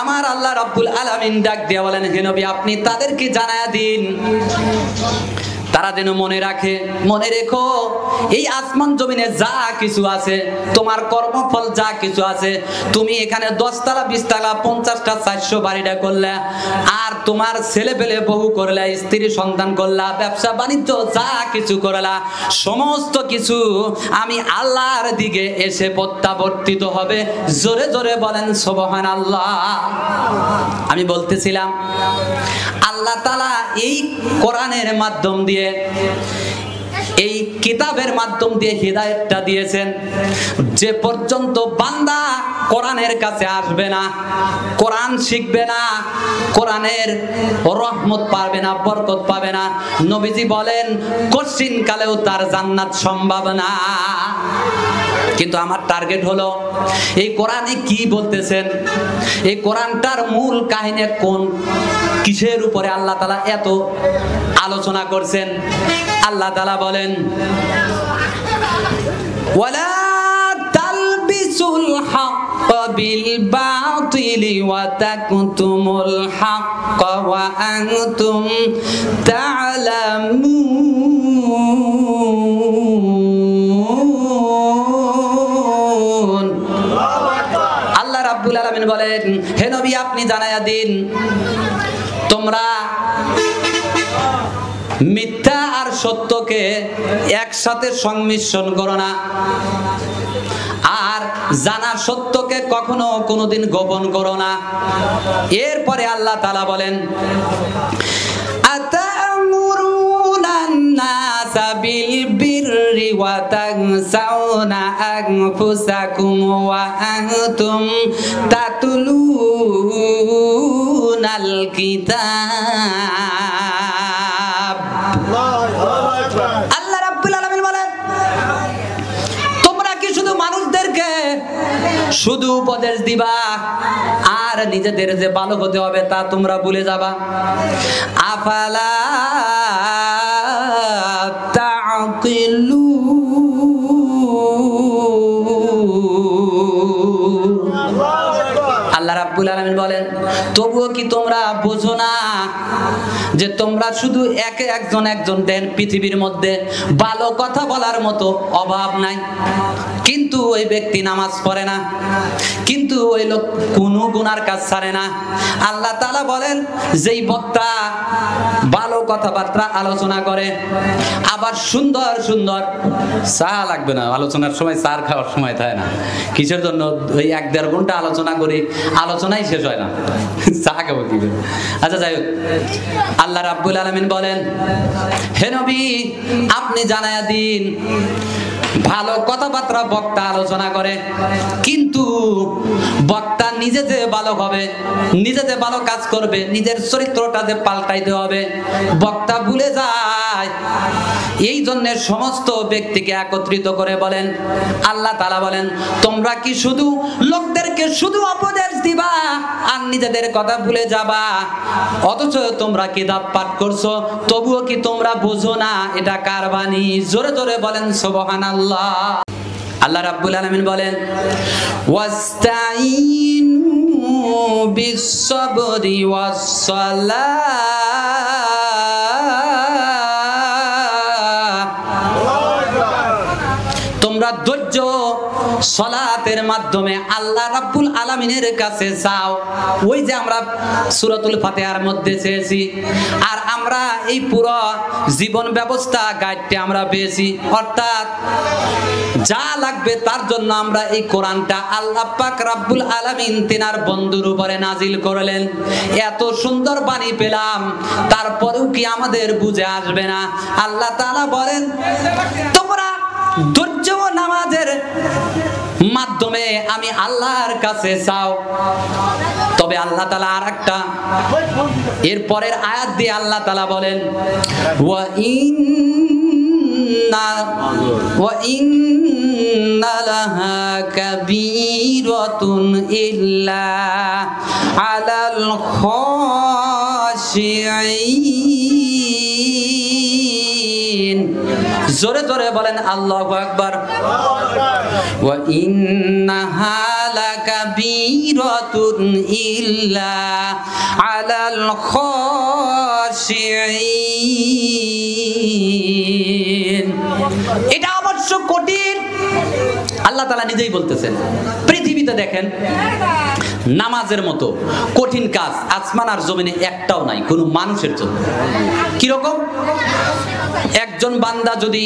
আমার আল্লাহ রাব্বুল আলামিন ডাক দিয়ে বলেন হে নবী, আপনি তাদেরকে জানায়া দিন তারা যেন মনে রাখে, মনে রেখো এই আসমান জমিনে যা কিছু আছে, তোমার কর্মফল যা কিছু আছে, তুমি এখানে 10 তলা 20 তলা 50টা 400 বাড়িটা করলে, আর তোমার ছেলে পেলে বহু করলে, স্ত্রী সন্তান করলা, ব্যবসা বাণিজ্য যা কিছু করলা, সমস্ত কিছু আমি আল্লাহর দিকে এসে প্রত্যাবর্তিত হবে। জোরে জোরে বলেন সুবহানাল্লাহ। আমি বলতেছিলাম আল্লাহ তাআলা এই কোরআনের মাধ্যম দিয়ে, এই কিতাবের মাধ্যম দিয়ে হিদায়াতটা দিয়েছেন। যে পর্যন্ত বান্দা কোরআনের কাছে আসবে না, কোরআন শিখবে না, কোরআনের রহমত পাবে না, বরকত পাবে না। নবীজি বলেন কঠিন কালেও তার জান্নাত সম্ভব না। কিন্তু আমার টার্গেট হলো এই কোরআনে কি বলতেছেন, এই কোরআনটার মূল কাহিনী কোন, কিসের উপরে আল্লাহ তাআলা এত আলোচনা করছেন। আল্লাহ তাআলা বলেন ওয়ালা তালবিসুল হক বিল বাতিলি ওয়া তাকতুমুল হক ওয়া আনতুম তা'লামুন। আল্লাহ রাব্বুল আলামিন বলেন হে নবী, আপনি জানায়া দিন তোমরা মিথ্যা আর সত্যকে একসাথে সংমিশ্রণ করো না, আর জানা সত্যকে কখনো কোনোদিন গোপন করো না। এরপরে আল্লাহ তাআলা বলেন, আতামুরুনান নাসা বিল বিররি ওয়া তানসাউনা আনফুসাকুম ওয়া আনতুম তাতলুনাল কিতাব। আল্লাহ রাব্বুল আলামিন বলেন, তোমরা কি শুধু মানুষদেরকে শুধু উপদেশ দিবা আর নিজেদের যে ভালো হতে হবে তা তোমরা ভুলে যাবা? আফালা তাআকিলুন। আল্লাহ রাব্বুল আলামিন বলেন, তবুও কি তোমরা বোঝো না যে তোমরা শুধু একজন দেন পৃথিবীর মধ্যে ভালো কথা বলার মতো অভাব নাই, কিন্তু ওই ব্যক্তি নামাজ পড়ে না, কিন্তু ওই লোক কোনো গুনার কাজ ছাড়ে না। আল্লাহ তাআলা বলেন, যেই বক্তা ভালো কথাবার্তা আলোচনা করে, আবার সুন্দর সুন্দর, চা লাগবে না আলোচনার সময়, চার খাওয়ার সময় থাকে না, কিসের জন্য ওই 1-1.5 ঘন্টা আলোচনা করি, আলোচনাই শেষ হয় না, চা খাবো কি করে? আচ্ছা যাই হোক, আল্লাহ রাব্বুল আলামিন বলেন, হে নবী আপনি জানায়া দিন, ভালো কথাবার্তা বক্তা আলোচনা করে, কিন্তু বক্তা নিজে যে ভালো হবে, নিজে যে ভালো কাজ করবে, নিজের চরিত্রটা যে পাল্টাইতে হবে, বক্তা ভুলে যায়। এই জন্য সমস্ত ব্যক্তিকে একত্রিত করে বলেন, আল্লাহ তাআলা বলেন, তোমরা কি শুধু লোকদেরকে শুধু উপদেশ দিবা আর নিজেদের কথা ভুলে যাবা? অথচ তোমরা কিতাব পাঠ করছো, তবুও কি তোমরা বুঝো না এটা কার বাণী? জোরে জোরে বলেন সুবহানাল্লাহ। আল্লাহ রাব্বুল আলামিন বলেন, ওয়াস্তাইনু বিস-সাবরি ওয়াস-সালাহ। তোমরা ধৈর্য সালাতের মাধ্যমে আল্লাহ রাব্বুল আলামিনের কাছে চাও। ওই যে আমরা সূরাতুল ফাতিহার মধ্যে চেয়েছি, আর আমরা এই পুরো জীবন ব্যবস্থা গাইডটা আমরা পেয়েছি, অর্থাৎ যা লাগবে তার জন্য আমরা এই কোরআনটা আল্লাহ পাক রাব্বুল আলামিন তিনার বন্ধুর উপরে নাজিল করলেন। এত সুন্দর বাণী পেলাম, তারপরেও কি আমাদের বুঝে আসবে না? আল্লাহ তাআলা বলেন, তোমরা ধৈর্য নামাজের মাধ্যমে আমি আল্লাহর কাছে চাও। তবে আল্লাহ তাআলা আরেকটা এর পরের আয়াত দিয়ে আল্লাহ তাআলা বলেন, ওয়া ইন্না লাহা কাবীরাতুন ইল্লা আলাল খাশিঈন। জোরে জোরে বলেন আল্লাহু আকবার। ওয়া ইন্নাহা লাকাবীরাতুন ইল্লা আলাল খাশিঈন। এটা অবশ্য কঠিন, আল্লাহ তাআলা নিজেই বলতেছেন। পৃথিবীতে দেখেন, নামাজের মতো কঠিন কাজ আসমান আর জমিনে একটাও নাই কোনো মানুষের জন্য। কিরকম? একজন বান্দা যদি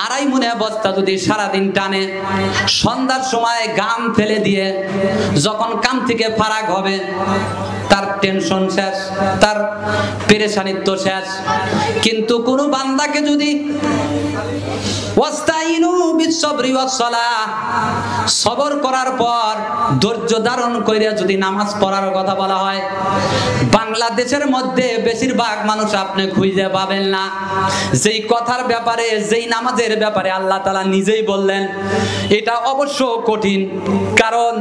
2.5 মণ বস্তা যদি সারাদিন টানে, সন্ধ্যার সময় গাম ফেলে দিয়ে যখন কাম থেকে ফারাক হবে, তার টেনশন শেষ, তার পেরেশানিত্ব শেষ। কিন্তু কোন বান্দাকে যদি ওয়াস্তাইনু বিস-সাবরি ওয়াস-সালাহ, সবর করার পর ধৈর্য ধারণ করে যদি নামাজ পড়ার কথা বলা হয়, বাংলাদেশের মধ্যে বেশিরভাগ মানুষ আপনি খুঁজে পাবেন না যেই কথার ব্যাপারে, যেই নামাজের ব্যাপারে আল্লাহ তাআলা নিজেই বললেন এটা অবশ্য কঠিন। কারণ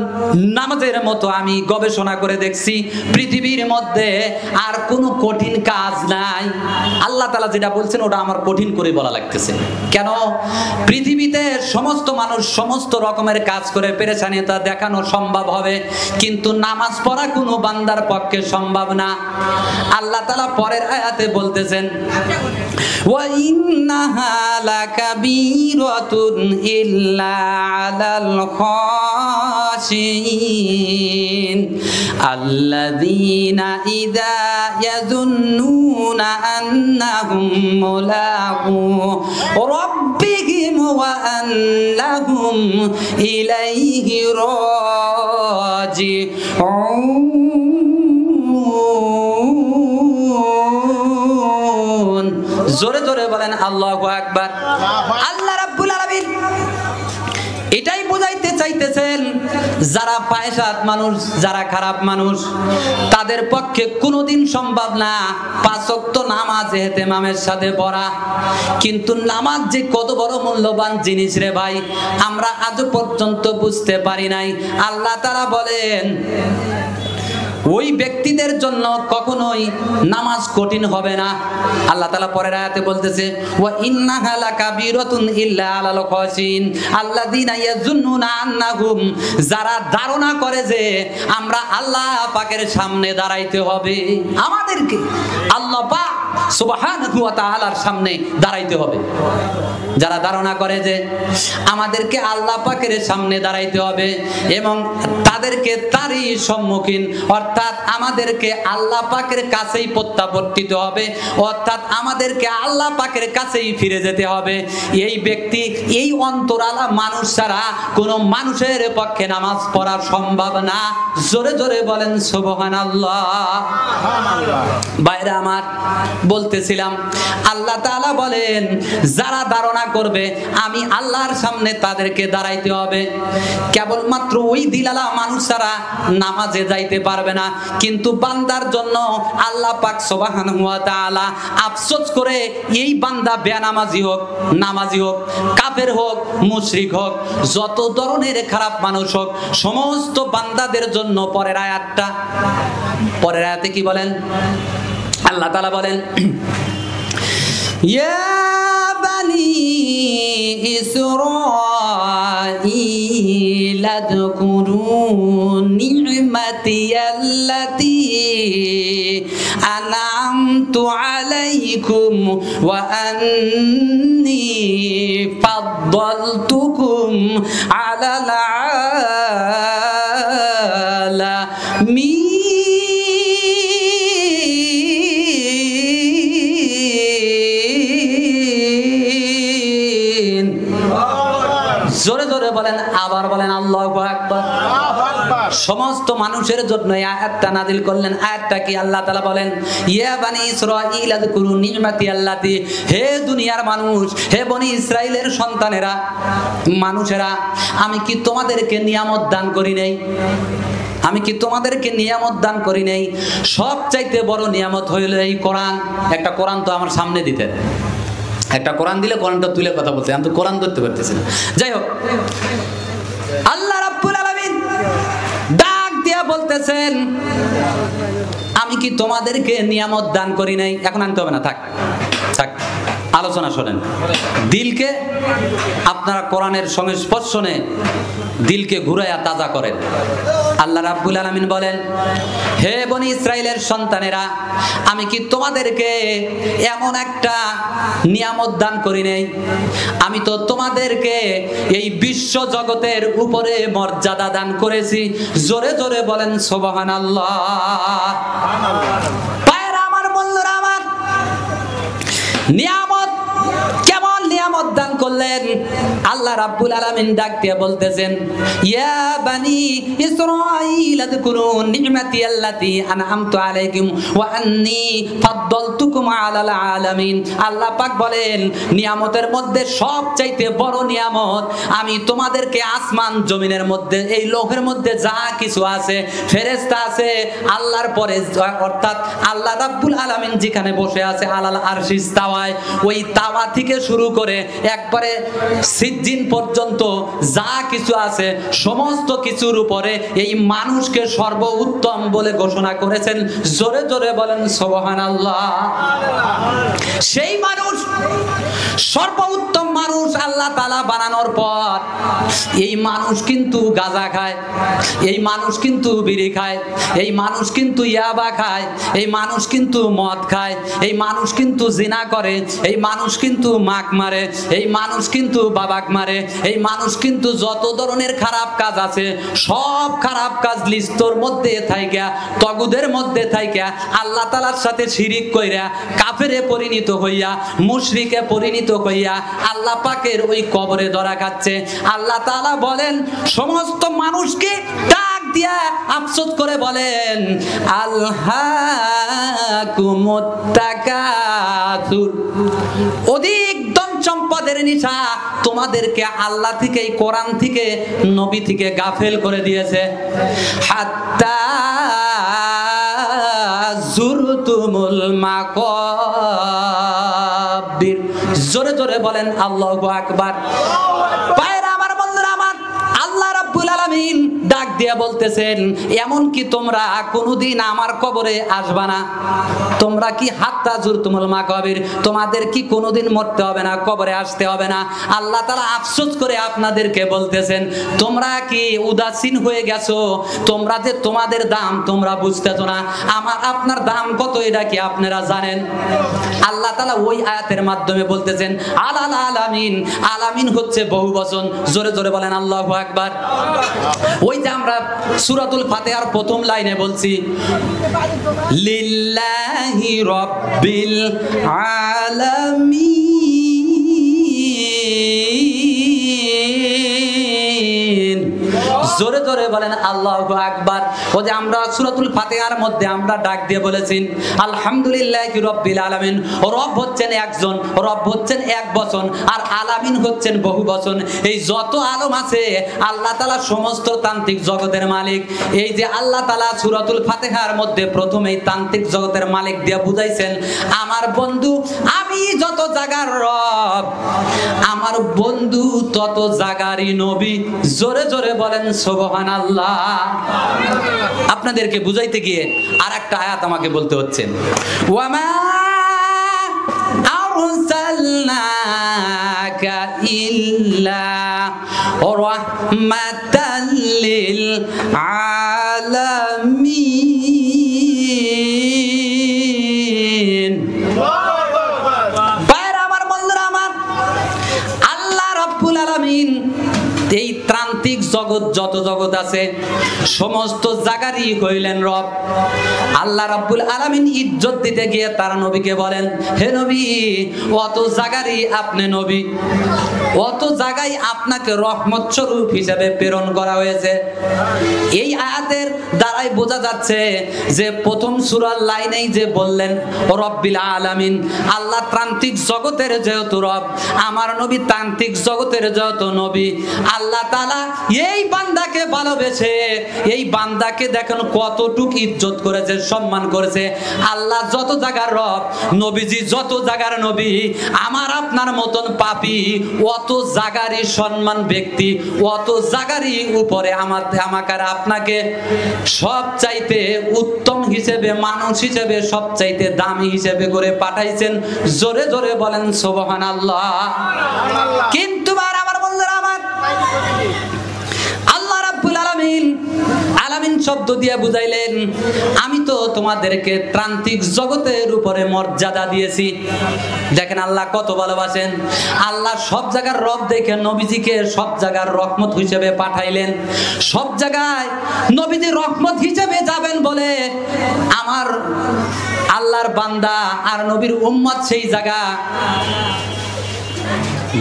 নামাজের মতো আমি গবেষণা করে দেখছি পৃথিবীর মধ্যে আর কোনো কঠিন কাজ নাই। আল্লাহ তাআলা যেটা বলছেন ওটা আমার কঠিন করে বলা লাগতেছে। কেন? পৃথিবীতে সমস্ত মানুষ সমস্ত রকমের কাজ করে পেরেশানিতা দেখানো সম্ভব হবে, কিন্তু নামাজ পড়া কোনো বান্দার পক্ষে সম্ভব না। আল্লাহ তাআলা পরের আয়াতে বলতেছেন, ওয়া ইন্নাহা লাকাবীরাতুন ইল্লা আলাল খাশিঈন। আল্লাযীনা ইযা ইয়াযুন্নুনা আন্নাহুম মুলাকু রাব্বিহিম ওয়া আন্নাহুম ইলাইহি রাজিউন। জোরে জোরে বলেন আল্লাহু আকবার। আল্লাহ রাব্বুল আলামিন এটাই বোঝাইতে চাইতেছেন, যারা ফায়সাদ মানুষ, যারা খারাপ মানুষ, তাদের পক্ষে কোনোদিন সম্ভব না 5 ওয়াক্ত নামাজ ইহতিমামের সাথে পড়া। কিন্তু নামাজ যে কত বড় মূল্যবান জিনিস রে ভাই, আমরা আজও পর্যন্ত বুঝতে পারি নাই। আল্লাহ তাআলা বলেন ওই ব্যক্তিদের জন্য কখনোই নামাজ কঠিন হবে না। আল্লাহ তাআলা পরের আয়াতে বলতেছে ওয়া ইন্নাহা লাকাবীরাতুন ইল্লা আলাল খাশিন আল্লাযীনা ইয়াযুন্নুনা আন্নাহুম, যারা ধারণা করে যে আমরা আল্লাহ পাকের সামনে দাঁড়াইতে হবে, আমাদেরকে আল্লাহ পাক সুবহানাহু ওয়া তাআলার সামনে দাঁড়াইতে হবে। যারা ধারণা করে যে আমাদেরকে আল্লাহ পাকের সামনে দাঁড়াইতে হবে এবং তাদেরকে তারই সম্মুখীন, অর্থাৎ আমাদেরকে আল্লাহ পাকের কাছেই প্রত্যাবর্তিত হবে, অর্থাৎ আমাদেরকে আল্লাহ পাকের কাছেই ফিরে যেতে হবে, এই ব্যক্তি, এই অন্তরালা মানুষ ছাড়া কোনো মানুষের পক্ষে নামাজ পড়া সম্ভব না। জোরে জোরে বলেন সুবহানাল্লাহ। ভাইরা আমার, বলতেছিলাম আল্লাহ তাআলা বলেন যারা ধারণা করবে আমি আল্লাহর সামনে তাদেরকে দাঁড়াইতে হবে, কেবলমাত্র ওই দিলালা মানুষ ছাড়া নামাজে যাইতে পারবে না। কিন্তু বান্দার জন্য আল্লাহ পাক সুবহানাহু ওয়া তাআলা আফসোস করে এই বান্দা বেনামাজি হোক, নামাজি হোক, কাফের হোক, মুশরিক হোক, যত ধরনের খারাপ মানুষ হোক, সমস্ত বান্দাদের জন্য পরের আয়াতটা, পরের আয়াতে কি বলেন? আল্লাহ তাআলা বলেন ইয়া বানি ইসরাঈল আযকুরু নি'মাতিয়াল্লাতী আন'আমতু আলাইকুম ওয়া আন্নী ফাদ্দালতুকুম আলাল আলামিন। জোরে জোরে বলেন, আবার বলেন আল্লাহু আকবার। সমস্ত মানুষের জন্য এই আয়াতটা নাযিল করলেন। আয়াতটা কি? আল্লাহ তাআলা বলেন ইয়া বানি ইসরাঈল আযকুরু নি'মাতি আল্লাতী, হে দুনিয়ার মানুষ, হে বনি ইসরাইলের সন্তানেরা, মানুষেরা, আমি কি তোমাদেরকে নিয়ামত দান করি নাই? আমি কি তোমাদেরকে নিয়ামত দান করি নাই? সবচাইতে বড় নিয়ামত হইল এই কোরআন। একটা কোরআন তো আমার সামনে দিতেন, একটা কোরআন দিলে কোরআনটা তুলে কথা বলতে, আমি তো কোরআন ধরতে পারতেছি না। যাই হোক, আল্লাহ রাব্বুল আলামিন ডাক দিয়া বলতেছেন আমি কি তোমাদেরকে নিয়ামত দান করি নাই? এখন আনতে হবে না, থাক থাক, আলোচনা শোনেন। দিলকে আপনারা কোরআনের সংস্পর্শনে দিলকে ঘুরাইয়া তাজা করেন। আল্লাহ রাব্বুল আলামিন বলেন হে বনি ইসরাইলের সন্তানেরা, আমি কি তোমাদেরকে এমন একটা নিয়ামত দান করি নাই? আমি তো তোমাদেরকে এই বিশ্ব জগতের উপরে মর্যাদা দান করেছি। জোরে জোরে বলেন সুবহানাল্লাহ। পায়রা আমার, বন্ধুরা আমার, নিয়ামত কেমন নিয়ামত দান করলেন? আল্লাহ রাব্বুল আলামিন ডাক দিয়ে বলতেছেন ইয়া বানি ইসরাঈল আযকুরু নি'মাতি আল্লাতী আন'আমতু আলাইকুম ওয়া আন্নী ফাদ্দালতুকুম আলাল আলামিন। আল্লাহ পাক বলেন নিয়ামতের মধ্যে সবচাইতে বড় নিয়ামত, আমি তোমাদেরকে আসমান জমিনের মধ্যে, এই লোহের মধ্যে যা কিছু আছে, ফেরেশতা আছে, আল্লাহর পরে অর্থাৎ আল্লাহ রাব্বুল আলামিন যেখানে বসে আছে আলাল আরশিস তাওয়ায়, ওই তাওয়া থেকে শুরু করে একবারে সিজ্জিন পর্যন্ত যা কিছু আছে সমস্ত কিছুর উপরে এই মানুষকে সর্বোত্তম বলে ঘোষণা করেছেন। জোরে জোরে বলেন সুবহানাল্লাহ। সেই মানুষ, সর্বোত্তম মানুষ আল্লাহ তাআলা বানানোর পর এই মানুষ কিন্তু গাঁজা খায়, এই মানুষ কিন্তু বিড়ি খায়, এই মানুষ কিন্তু ইয়াবা খায়, এই মানুষ কিন্তু মদ খায়, এই মানুষ কিন্তু জিনা করে, এই মানুষ কিন্তু মাক মারে, এই মানুষ কিন্তু বাবাক মারে, মারে। এই মানুষ কিন্তু যত ধরনের খারাপ কাজ আছে সব খারাপ কাজ লিস্তর মধ্যে থাইকা, তগুদের মধ্যে থাইকা, আল্লাহ তাআলার সাথে শিরিক কইরা কাফেরে পরিণত হইয়া, মুশরিকে পরিণত হইয়া আল্লাহ পাকের ওই কবরে ধরা খাচ্ছে। আল্লাহ তাআলা বলেন সমস্ত মানুষকে ডাক দিয়া আফসোস করে বলেন আলহাকুমুত তাকাসুর, অধিক ধন সম্পদের নেশা তোমাদেরকে আল্লাহ থেকে, কোরআন থেকে, নবী থেকে গাফেল করে দিয়েছে। হাত্তা যুরতুমুল মাকাবির, জোরে জোরে বলেন আল্লাহু আকবার। পায়রা আমার, বন্ধুরা আমার, আল্লাহ রাব্বুল আলামিন ডাক দিয়ে বলতেছেন এমন কি তোমরা কোনোদিন আমার কবরে আসবা না? তোমরা কি হাত্তা যুরতুমুল মাকাবির, তোমাদের কি কোনোদিন মরতে হবে না, কবরে আসতে হবে না? আল্লাহ তাআলা আফসোস করে আপনাদেরকে বলতেছেন তোমরা কি উদাসীন হয়ে গেছো? তোমরা যে তোমাদের দাম তোমরা বুঝতেছো না, আমার আপনার দাম কত এটা কি আপনারা জানেন? আল্লাহ তাআলা ওই আয়াতের মাধ্যমে বলতেছেন আলাল আলামিন, আলামিন হচ্ছে বহুবচন। জোরে জোরে বলেন আল্লাহু আকবার। ওই যে আমরা সূরাতুল ফাতিহার প্রথম লাইনে বলছি লিল্লাহি রাব্বিল আলামিন, জোরে জোরে বলেন আল্লাহু আকবার। ও যে আমরা সূরাতুল ফাতিহার মধ্যে আমরা ডাক দিয়ে বলেছি আলহামদুলিল্লাহি রাব্বিল আলামিন। রব হচ্ছেন একজন, রব হচ্ছেন এক বচন, আর আলামিন হচ্ছেন বহু বচন। এই যত আলম আছে আল্লাহ তাআলা সমস্ত তান্ত্রিক জগতের মালিক। এই যে আল্লাহ তাআলা সূরাতুল ফাতিহার মধ্যে প্রথমেই তান্ত্রিক জগতের মালিক দিয়ে বুঝাইছেন আমার বন্ধু আমি যত জায়গার রব, আমার বন্ধু তত জায়গারই নবী। জোরে জোরে বলেন সুবহানাল্লাহ। আপনাদেরকে বুঝাইতে গিয়ে আর একটা আয়াত আমাকে বলতে হচ্ছে ওয়ামা আরসালনাকা ইল্লা রাহমাতাল লিল আলামিন। বাইরে আমার, বন্ধুরা আমার, আল্লাহ রাব্বুল আলামিন এই ত্রান্তিক জগৎ যত জগৎ আছে সমস্ত জায়গারই হইলেন রব। আল্লাহ রাব্বুল আলামিন ইজ্জত দিতে গিয়ে তার নবীকে বলেন হে নবী অত জায়গারই আপনি নবী, অত জায়গায় আপনাকে রহমত স্বরূপ হিসেবে প্রেরণ করা হয়েছে। এই আয়াতের দ্বারাই বোঝা যাচ্ছে যে প্রথম সূরার লাইনেই যে বললেন রব্বিল আলামিন, আল্লাহ ত্রান্তিক জগতের যেহেতু রব, আমার নবী তান্ত্রিক জগতের যেহেতু নবী, আল্লাহ তাআলা এই বান্দাকে ভালোবেসে এই বান্দাকে দেখেন কতটুকু ইজ্জত করেছে, সম্মান করেছে। আল্লাহ যত জায়গার রব, নবীজি যত জায়গার নবী, আমার আপনার মতন পাপী অত জায়গারই সম্মান ব্যক্তি, অত জায়গারই উপরে আমাকে আপনাকে সব চাইতে উত্তম হিসেবে, মানুষ হিসেবে সব চাইতে দামি হিসেবে করে পাঠাইছেন। জোরে জোরে বলেন সুবহানাল্লাহ। কিন্তু আমার বন্ধুরা আমার, আল্লাহ রাব্বুল আলামিন আলামিন শব্দ দিয়ে বুঝাইলেন আমি তো তোমাদেরকে ত্রান্তিক জগতের উপরে মর্যাদা দিয়েছি। দেখেন আল্লাহ কত ভালোবাসেন। আল্লাহ সব জায়গার রব দেখে নবীজিকে সব জায়গার রহমত হিসেবে পাঠাইলেন। সব জায়গায় নবীজি রহমত হিসেবে যাবেন বলে আমার আল্লাহর বান্দা আর নবীর উম্মত সেই জায়গা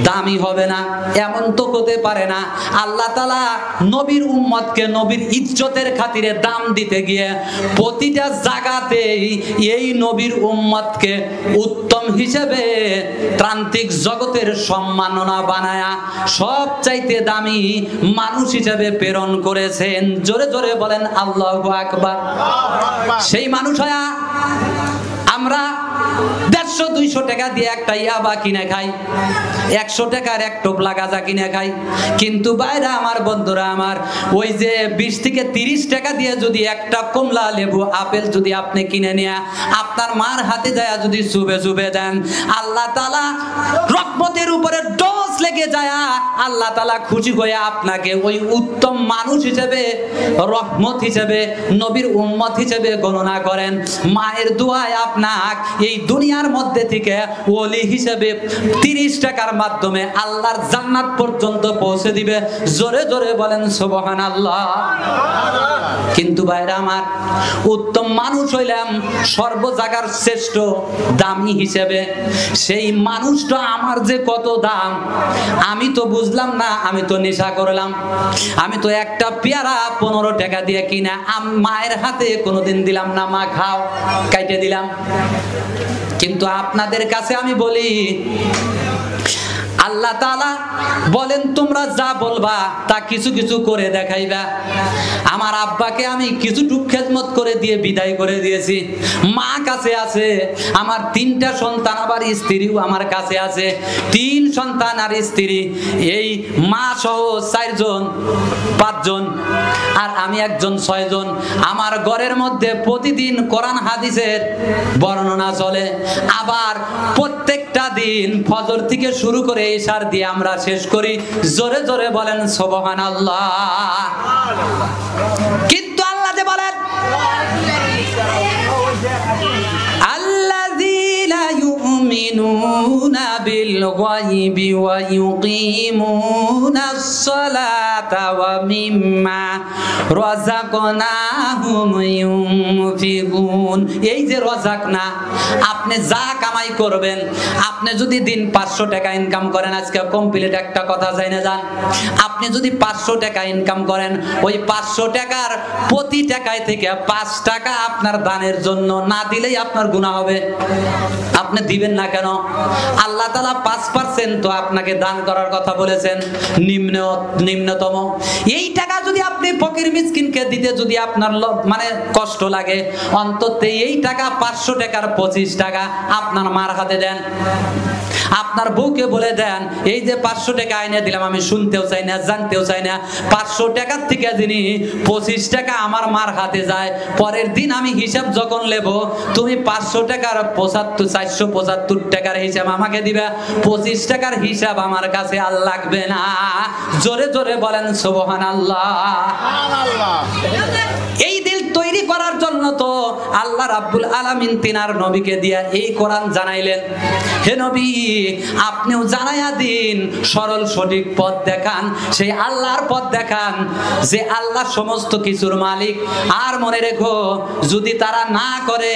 দামি হবে না, এমন তো হতে পারে না। আল্লাহ তাআলা নবীর উম্মতকে নবীর ইজ্জতের খাতিরে দাম দিতে গিয়ে প্রতিটা জায়গাতেই এই নবীর উম্মতকে উত্তম হিসেবে ত্রান্তিক জগতের সম্মাননা বানায়া সব চাইতে দামি মানুষ হিসেবে প্রেরণ করেছেন। জোরে জোরে বলেন আল্লাহু আকবার। সেই মানুষ হয়া আমরা 150-200 টাকা দিয়ে একটা ইয়াবা কিনে খাই, 100 টাকার এক টোপলা গাঁজা কিনে খাই। কিন্তু বাইরে আমার, বন্ধুরা আমার, ওই যে 20 থেকে 30 টাকা দিয়ে যদি একটা কমলা লেবু আপেল যদি আপনি কিনে নিয়ে আপনার মার হাতে যায় যদি চুবে চুবে দেন, আল্লাহ তাআলা রহমতের উপরে ডোজ লেগে যায় আল্লাহ তাআলা খুশি হয়ে আপনাকে ওই উত্তম মানুষ হিসেবে, রহমত হিসেবে, নবীর উম্মত হিসেবে গণনা করেন। মায়ের দোয়ায় আপনাকে এই দুনিয়ার মধ্যে থেকে ওলি হিসেবে 30 টাকার মাধ্যমে আল্লাহর জান্নাত পর্যন্ত পৌঁছে দিবে। জোরে জোরে বলেন সুবহানাল্লাহ। কিন্তু ভাইরা আমার, উত্তম মানুষ হইলাম সর্ব জায়গার শ্রেষ্ঠ দামি হিসেবে, সেই মানুষটা আমার যে কত দাম আমি তো বুঝলাম না। আমি তো নেশা করলাম, আমি তো একটা পেয়ারা 15 টাকা দিয়ে কিনা মায়ের হাতে কোনোদিন দিলাম না, মা খাও, কাইটে দিলাম। কিন্তু আপনাদের কাছে আমি বলি, আল্লাহ তাআলা বলেন তোমরা যা বলবা তা কিছু কিছু করে দেখাইবা। আমার আব্বাকে আমি কিছুটুক খেদমত করে দিয়ে বিদায় করে দিয়েছি। মা কাছে আছে, আমার 3টা সন্তান, আবার স্ত্রীও আমার কাছে আছে। 3 সন্তান আর স্ত্রী, এই মা সহ 4 জন, 5 জন, আর আমি একজন, 6 জন। আমার ঘরের মধ্যে প্রতিদিন কোরআন হাদিসের বর্ণনা চলে। আবার প্রত্যেকটা দিন ফজর থেকে শুরু করে ইশার দিয়ে আমরা শেষ করি। জোরে জোরে বলেন সুবহানাল্লাহ। কিন্তু আল্লাহ যে বলেন আল্লাযীনা ইউমিনুনা বিল গায়বি ওয়া ইউকিমুনাস সালাতা ওয়া মিম্মা রাযাকনাহুম ইউনফিকুন। এই যে রাযাকনা, আপনি যা কামাই করবেন, আপনি যদি দিন 500 টাকা ইনকাম করেন, আজকে কমপ্লিট একটা কথা জানা যান, আপনি যদি 500 টাকা ইনকাম করেন, ওই 500 টাকার প্রতি টাকায় থেকে 5 টাকা আপনার দানের জন্য না দিলেই আপনার গুনাহ হবে। আপনি দিবেন না কেন? আল্লাহ তাআলা 5% তো আপনাকে দান করার কথা বলেছেন, নিম্নতম। এই টাকা যদি আপনি ফকির মিসকিনকে দিতে যদি আপনার মানে কষ্ট লাগে, অন্তত এই টাকা 500 টাকার 25 টাকা আপনার মার হাতে দেন। আপনার বউকে বলে দেন, এই যে 500 টাকা আইনে দিলাম, আমি শুনতেও চাই না, জানতেও চাই না, 500 টাকার থেকে যিনি 25 টাকা আমার মার হাতে যায়, পরের দিন আমি হিসাব যখন নেব, তুমি 500 টাকার 475 টাকার হিসাব আমাকে দিবা, 25 টাকার হিসাব আমার কাছে আর লাগবে না। জোরে জোরে বলেন সুবহানাল্লাহ। এই দিল তৈরি করার জন্য তো আল্লাহ রাব্বুল আলামিন তিনার নবীকে দিয়া এই কোরআন জানাইলেন। হে নবী, আপনিও জানায়া দিন, সরল সঠিক পথ দেখান, সেই আল্লাহর পথ দেখান যে আল্লাহ সমস্ত কিছুর মালিক। আর মনে রেখো, যদি তারা না করে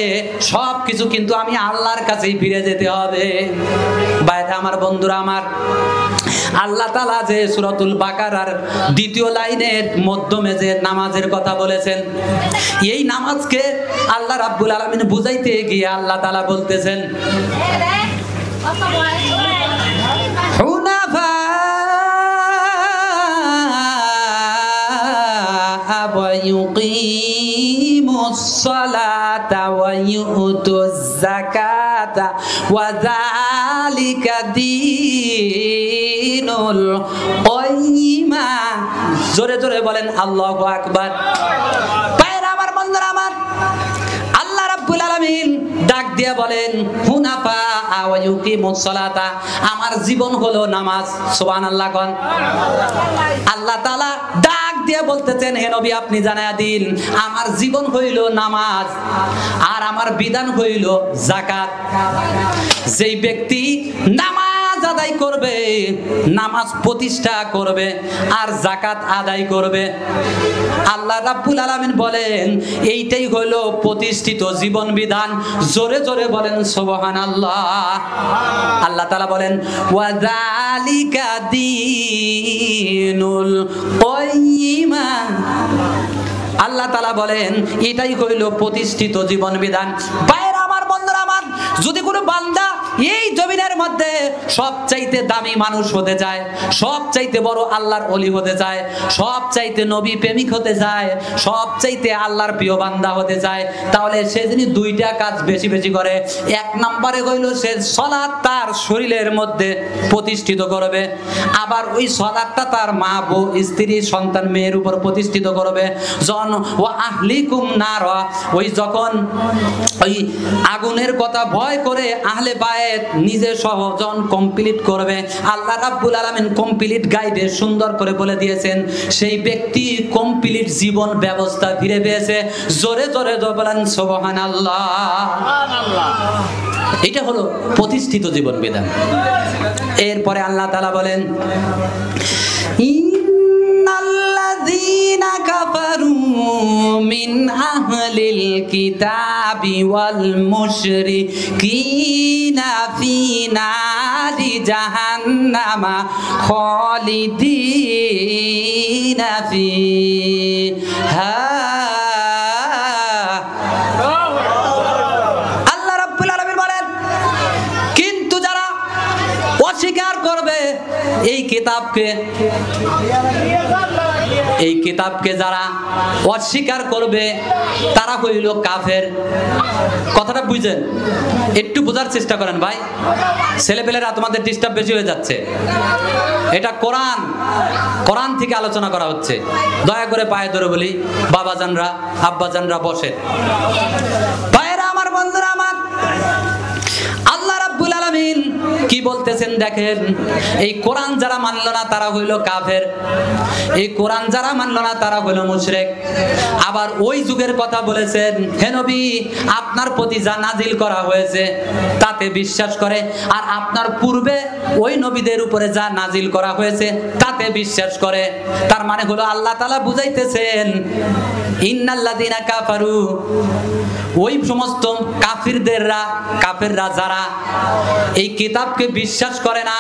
সব কিছু কিন্তু আমি আল্লাহর কাছেই ফিরে যেতে হবে। ভাইরা আমার, বন্ধুরা আমার, আল্লাহ তাআলা যে সূরাতুল বাকারার 2য় লাইনের মাধ্যমে যে নামাজের কথা বলেছেন, এই নামাজকে আল্লাহ রাব্বুল আলামিন বুঝাইতে গিয়ে আল্লাহ তাআলা বলতেছেন, হুনাফা ওয়া ইউকিমুস সালাতা ওয়া ইউতুজ যাকাতা ওয়া যালিকা দীনুল কাইয়্যিমা। জোরে জোরে বলেন আল্লাহু আকবার। ভাইরা আমার, বন্ধুরা আমার, আল্লাহ রাব্বুল আলামিন ডাক দিয়ে বলেন, হুনাফা ওয়া ইউকিমুস সালাতা, আমার জীবন হলো নামাজ। সুবহানাল্লাহ কোন। আল্লাহ তাআলা ডাক দিয়ে বলতেছেন, হে নবী আপনি জানায়া দিন, আমার জীবন হইল নামাজ আর আমার বিধান হইল যাকাত। যেই ব্যক্তি নামাজ আদায় করবে, নামাজ প্রতিষ্ঠা করবে আর যাকাত আদায় করবে, আল্লাহ রাব্বুল আলামিন বলেন এইটাই হলো প্রতিষ্ঠিত জীবন বিধান। জোরে জোরে বলেন সুবহানাল্লাহ। আল্লাহ তাআলা বলেন, ওয়া যালিকা দীনুল কাইয়্যিমা। আল্লাহ তাআলা বলেন এটাই হইল প্রতিষ্ঠিত জীবন বিধান। ভাইরা আমার, বন্ধুরা আমার, যদি কোনো বান্দা এই জমিনের মধ্যে সবচাইতে দামি মানুষ হতে চায়, সবচাইতে বড় আল্লাহর ওলি হতে চায়, সবচাইতে নবী প্রেমিক হতে চায়, সবচাইতে আল্লাহর প্রিয় বান্দা হতে চায়, তাহলে সে যিনি 2টা কাজ বেশি বেশি করে। 1 নম্বরে হইল সে সালাত তার শরীরের মধ্যে প্রতিষ্ঠিত করবে, আবার ওই সালাতটা তার মা, বউ, স্ত্রী, সন্তান, মেয়ের উপর প্রতিষ্ঠিত করবে। জন ওয়া আহলিকুম নার, ওই যখন ওই আগুনের কথা ভয় করে আহলে বায়ে হেদায়েত নিজে সহজন কমপ্লিট করবে, আল্লাহ রাব্বুল আলামিন কমপ্লিট গাইডে সুন্দর করে বলে দিয়েছেন, সেই ব্যক্তি কমপ্লিট জীবন ব্যবস্থা ফিরে পেয়েছে। জোরে জোরে বলেন সুবহানাল্লাহ। এটা হলো প্রতিষ্ঠিত জীবন বিধান। এরপরে আল্লাহ তাআলা বলেন, ইন্নাল্লাযীনা কাফারু মিন আহলিল কিতাবি ওয়াল মুশরিকিনা ফি নারি জাহান্নামা খালিদিনা ফিহা। আল্লাহ রাব্বুল আলামিন বলেন, কিন্তু যারা অস্বীকার করবে এই কিতাবকে যারা অস্বীকার করবে তারা হইল কাফের। কথাটা বুঝেন, একটু বোঝার চেষ্টা করেন ভাই, ছেলেপেলেরা তোমাদের ডিস্টার্ব বেশি হয়ে যাচ্ছে। এটা কোরআন থেকে আলোচনা করা হচ্ছে, দয়া করে পায়ে ধরে বলি, বাবাজানরা আব্বাজানরা বসে। ভাইরা আমার, বন্ধুরা আমার, আল্লাহ রাব্বুল আলামিন কি বলতেছেন দেখেন, এই কোরআন যারা মানলো না তারা হইল কাফের, এই কোরআন যারা মানলো না তারা হইল মুশরিক। আবার ওই যুগের কথা বলেছেন, হে নবী আপনার প্রতি যা নাজিল করা হয়েছে তাতে বিশ্বাস করে, আর আপনার পূর্বে ওই নবীদের উপরে যা নাজিল করা হয়েছে তাতে বিশ্বাস করে। তার মানে হলো আল্লাহ তাআলা বুঝাইতেছেন, ইন্নাল্লাযীনা কাফারু, ওই সমস্ত কাফেররা যারা এই কিতাবকে বিশ্বাস করে না,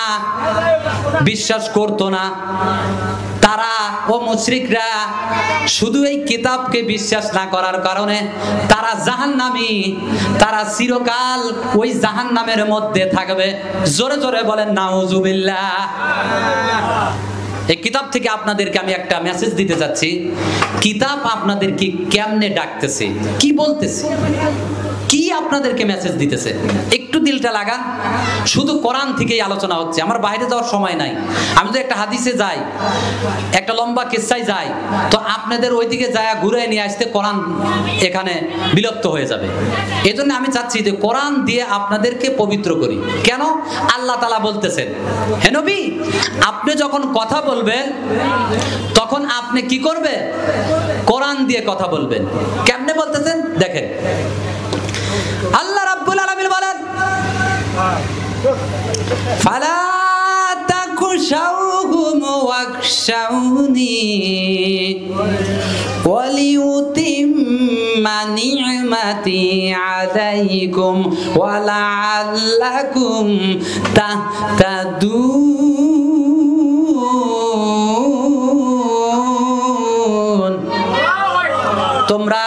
বিশ্বাস করতো না, তারা ও মুশরিকরা শুধু এই কিতাবকে বিশ্বাস না করার কারণে তারা জাহান্নামী, তারা চিরকাল ওই জাহান্নামের মধ্যে থাকবে। জোরে জোরে বলেন নাউজুবিল্লাহ। এই কিতাব থেকে আপনাদেরকে আমি একটা মেসেজ দিতে যাচ্ছি, কিতাব আপনাদেরকে কেমনে ডাকতেছে, কি বলতেছে, কি আপনাদেরকে মেসেজ দিতেছে, একটু দিলটা লাগান। শুধু কোরআন থেকেই আলোচনা হচ্ছে, আমার বাইরে যাওয়ার সময় নাই। আমি তো একটা হাদিসে যাই, একটা লম্বা কিস্সায় যাই, তো আপনাদের ওইদিকে যায় ঘুরে নিয়ে আসতে কোরআন এখানে বিলুপ্ত হয়ে যাবে। এই জন্য আমি চাচ্ছি যে কোরআন দিয়ে আপনাদেরকে পবিত্র করি। কেন? আল্লাহ তাআলা বলতেছেন, হে নবী আপনি যখন কথা বলবেন তখন আপনি কি করবেন? কোরআন দিয়ে কথা বলবেন। কেমনে বলতেছেন দেখেন, আল্লাহ রাব্বুল আলামিন বলেন, ফালা তাকুশাউহুম ওয়াকশাউনি ওয়ালিউতিম্মা নি'মাতি আলাইকুম ওয়ালাআল্লাকুম তাহতাদুন। তোমরা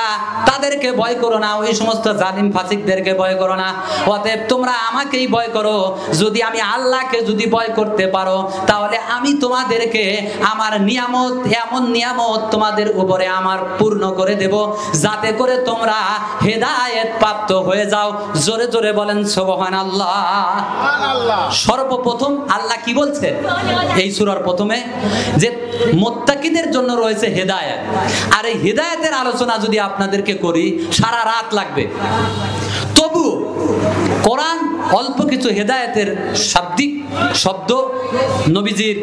তাদেরকে ভয় করো না, ওই সমস্ত জালিম ফাসিকদেরকে ভয় করো না, অতএব তোমরা আমাকেই ভয় করো। যদি আমি আল্লাহকে যদি ভয় করতে পারো তাহলে আমি তোমাদেরকে আমার নিয়ামত, এমন নিয়ামত তোমাদের উপরে আমার পূর্ণ করে দেব, যাতে করে তোমরা হেদায়েত প্রাপ্ত হয়ে যাও। জোরে জোরে বলেন সুবহানাল্লাহ। সর্বপ্রথম আল্লাহ কি বলছেন এই সূরার প্রথমে, যে মুত্তাকিদের জন্য রয়েছে হেদায়েত। আর এই হেদায়েতের আলোচনা যদি আপনাদেরকে করি সারা রাত লাগবে। তবু কোরআন অল্প কিছু হেদায়েতের শাব্দিক শব্দ নবীজির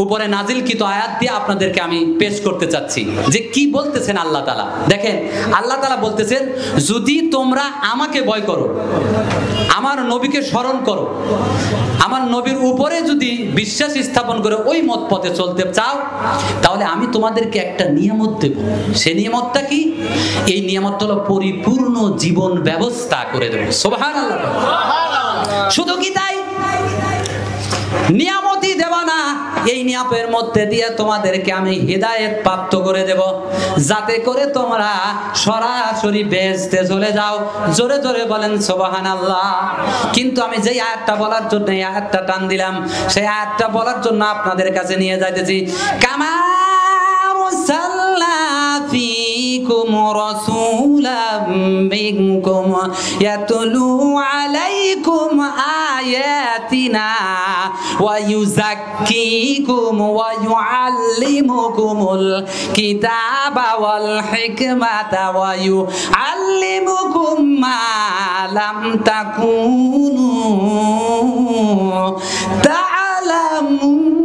উপরে নাজিলকৃত আয়াত দিয়ে আপনাদেরকে আমি পেশ করতে চাচ্ছি, যে কি বলতেছেন আল্লাহ তাআলা। দেখেন আল্লাহ তাআলা বলতেছেন, যদি তোমরা আমাকে ভয় করো, আমার নবীকে স্মরণ করো, আমার নবীর উপরে যদি বিশ্বাস স্থাপন করে ওই মত পথে চলতে চাও, তাহলে আমি তোমাদেরকে একটা নিয়ামত দেব। সেই নিয়ামতটা কি? এই নিয়ামতটা হলো পরিপূর্ণ জীবন ব্যবস্থা করে দেব। সুবহানাল্লাহ। শুধু কি তাই? নিয়ামতই দেব না, এই নিয়ামতের মধ্যে দিয়ে তোমাদেরকে আমি হেদায়েত প্রাপ্ত করে দেব, যাতে করে তোমরা সরাসরি বেহেশতে চলে যাও। জোরে জোরে বলেন সুবহানাল্লাহ। কিন্তু আমি যেই আয়াতটা বলার জন্য এই আয়াতটা টান দিলাম, সেই আয়াতটা বলার জন্য আপনাদের কাছে নিয়ে যাইতেছি। কামা আরসালনা فيكم رسولا منكم يتلو عليكم آياتنا ويزكيكم ويعلمكم الكتاب والحكمة ويعلمكم ما لم تكونوا تعلمون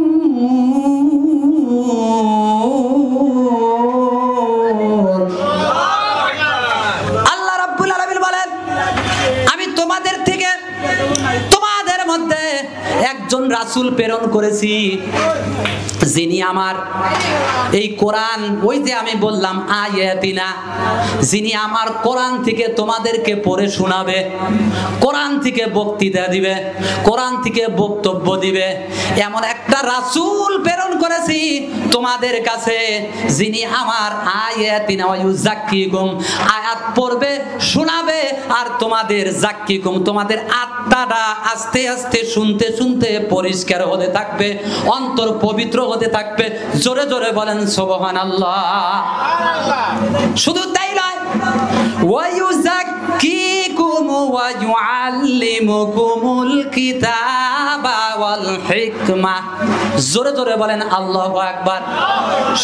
আল্লাহ রাব্বুল আলামিন বলেন, আমি তোমাদের থেকে তোমাদের মধ্যে একজন রাসূল প্রেরণ করেছি, যিনি আমার এই কোরআন, ওই যে আমি বললাম আয়াতিনা, যিনি আমার কোরআন থেকে তোমাদেরকে পড়ে শোনাবে, কোরআন থেকে বক্তৃতা দিবে, কোরআন থেকে বক্তব্য দিবে, এমন একটা রাসূল প্রেরণ করেছি তোমাদের কাছে, যিনি আমার আয়াতিনা ওয়া ইউযাক্কিকুম, আয়াত পড়বে, শোনাবে, আর তোমাদের যাক্কিকুম, তোমাদের আত্মাটা আস্তে আস্তে শুনতে শুনতে পরিষ্কার হতে থাকবে, অন্তর পবিত্র হতে থাকবে। জোরে জোরে বলেন সুবহানাল্লাহ। শুধু তাই নয়, ওয়া ইউযাক্কিকুম ওয়া ইউআল্লিমুকুমুল কিতাবা ওয়াল হিকমা। জোরে জোরে বলেন আল্লাহু আকবার।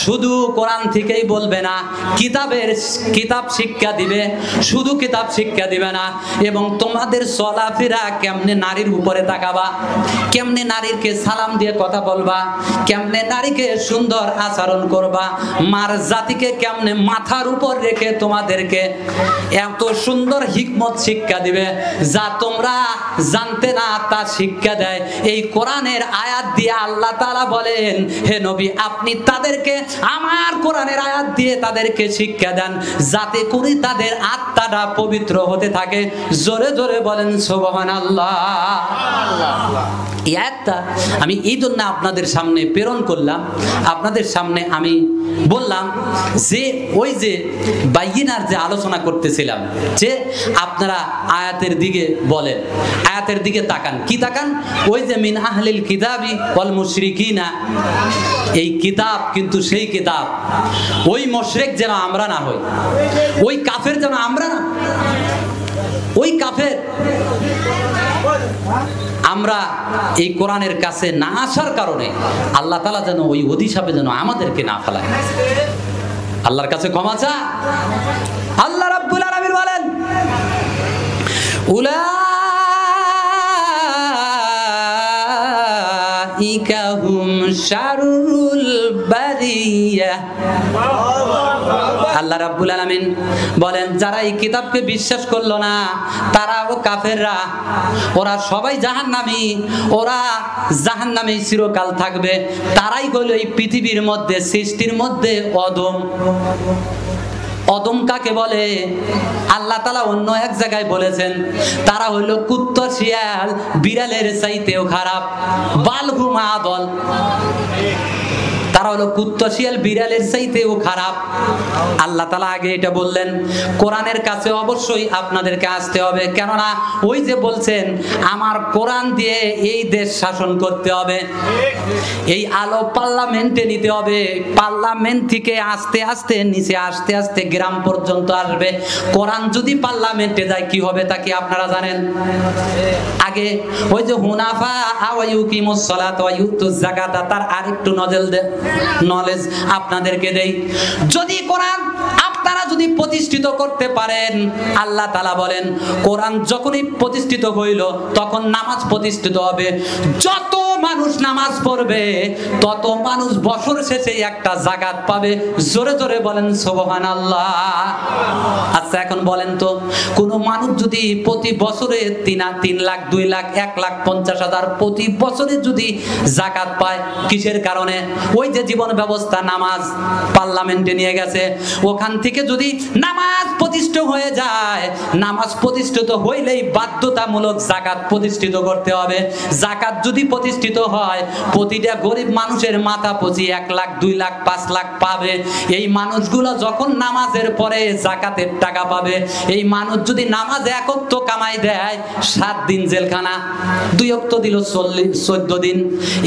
শুধু কোরআন থেকেই বলবে না, কিতাব শিক্ষা দিবে, শুধু কিতাব শিক্ষা দিবে না, এবং তোমাদের চলাফেরা কেমনে নারীর উপরে তাকাবা, কেমনে নারীকে সালাম দিয়ে কথা বলবা, কেমনে নারীকে সুন্দর আচরণ করবা, মার জাতিকে কেমনে মাথার উপর রেখে তোমাদেরকে এত সুন্দর হিকমত শিক্ষা দিবে, যা তোমরা জানতে না তা শিক্ষা দেয়। এই কোরআনের আয়াত দিয়ে আল্লাহ তাআলা বলেন, হে নবী, আপনি তাদেরকে আমার কোরআনের আয়াত দিয়ে তাদেরকে শিক্ষা দেন, যাতে করে তাদের আত্মাটা পবিত্র হতে থাকে। জোরে জোরে বলেন সুবহানাল্লাহ। এই আয়াতটা আমি এই জন্য আপনাদের সামনে প্রেরণ করলাম, আপনাদের সামনে আমি বললাম যে ওই যে বাইয়িনার যে আলোচনা করতেছিলাম, যে আপনারা আয়াতের দিকে বলেন, আয়াতের দিকে তাকান। কি তাকান? ওই যে মিন আহলিল কিতাবি ওয়াল মুশরিকিনা, এই কিতাব কিন্তু সেই কিতাব, ওই মুশরিক যেন আমরা না হই, ওই কাফের যেন আমরা না, ওই কাফের আমরা এই কোরআনের কাছে না আসার কারণে আল্লাহ তাআলা যেন ওই অভিশাপে যেন আমাদেরকে না ফেলায়। আল্লাহর কাছে ক্ষমা চা। আল্লাহ রাব্বুল আলামিন বলেন, উলাইকা হুম শাররুল বারিয়া। আল্লাহ রাব্বুল আলামিন বলেন, যারা এই কিতাবকে বিশ্বাস করলো না, তারাও কাফেররা, ওরা সবাই জাহান্নামী, ওরা জাহান্নামে চিরকাল থাকবে। তারাই হলো এই পৃথিবীর মধ্যে, সৃষ্টির মধ্যে অদম। অদম কাকে বলে? আল্লাহ তাআলা অন্য এক জায়গায় বলেছেন, তারা হলো কুত্তা, শিয়াল, বিড়ালের চাইতেও খারাপ। বালহুম আদল, তারা হলো কুত্তা, শিয়াল, বিড়ালের চাইতেও খারাপ। আল্লাহ তাআলা আগে এটা বললেন। কোরআনের কাছে অবশ্যই আপনাদেরকে আসতে হবে, কেননা ওই যে বলছেন আমার কোরআন দিয়ে এই দেশ শাসন করতে হবে, এই আলো পার্লামেন্টে নিতে হবে, পার্লামেন্ট থেকে আস্তে আস্তে নিচে আস্তে আস্তে গ্রাম পর্যন্ত আসবে। কোরআন যদি পার্লামেন্টে যায় কি হবে তা কি আপনারা জানেন? আগে ওই যে হুনাফা ওয়া ইউকিমুস সালাত ওয়া ইউতুজ যাকাত, তার আরেকটু নলেজ আপনাদেরকে দেই। যদি কোরআন আপনারা যদি প্রতিষ্ঠিত করতে পারেন, আল্লাহ তাআলা বলেন কোরআন যখনই প্রতিষ্ঠিত হইল তখন নামাজ প্রতিষ্ঠিত হবে। যত মানুষ নামাজ পড়বে তত মানুষ বছর শেষে একটা জাকাত পাবে। জোরে জোরে বলেন সুবহানাল্লাহ। আচ্ছা এখন বলেন তো, কোন মানুষ যদি প্রতি বছরে 3 লাখ 2 লাখ 1,50,000 প্রতি বছরে যদি জাকাত পায়, কিসের কারণে? ওই যে জীবন ব্যবস্থা, নামাজ পার্লামেন্টে নিয়ে গেছে, ওখান থেকে যদি নামাজ প্রতিষ্ঠিত হয়ে যায়, নামাজ প্রতিষ্ঠিত হইলেই বাধ্যতামূলক জাকাত প্রতিষ্ঠিত করতে হবে। জাকাত যদি প্রতিষ্ঠিত হয়, প্রতিটা গরিব মানুষের মাথা প্রতি 1 লাখ 2 লাখ 5 লাখ পাবে। এই মানুষগুলো যখন নামাজের পরে জাকাতের টাকা পাবে, এই মানুষ যদি নামাজ 1 ওয়াক্ত কামাই দেয়, 7 দিন জেলখানা, 2 ওয়াক্ত দিল 14 দিন,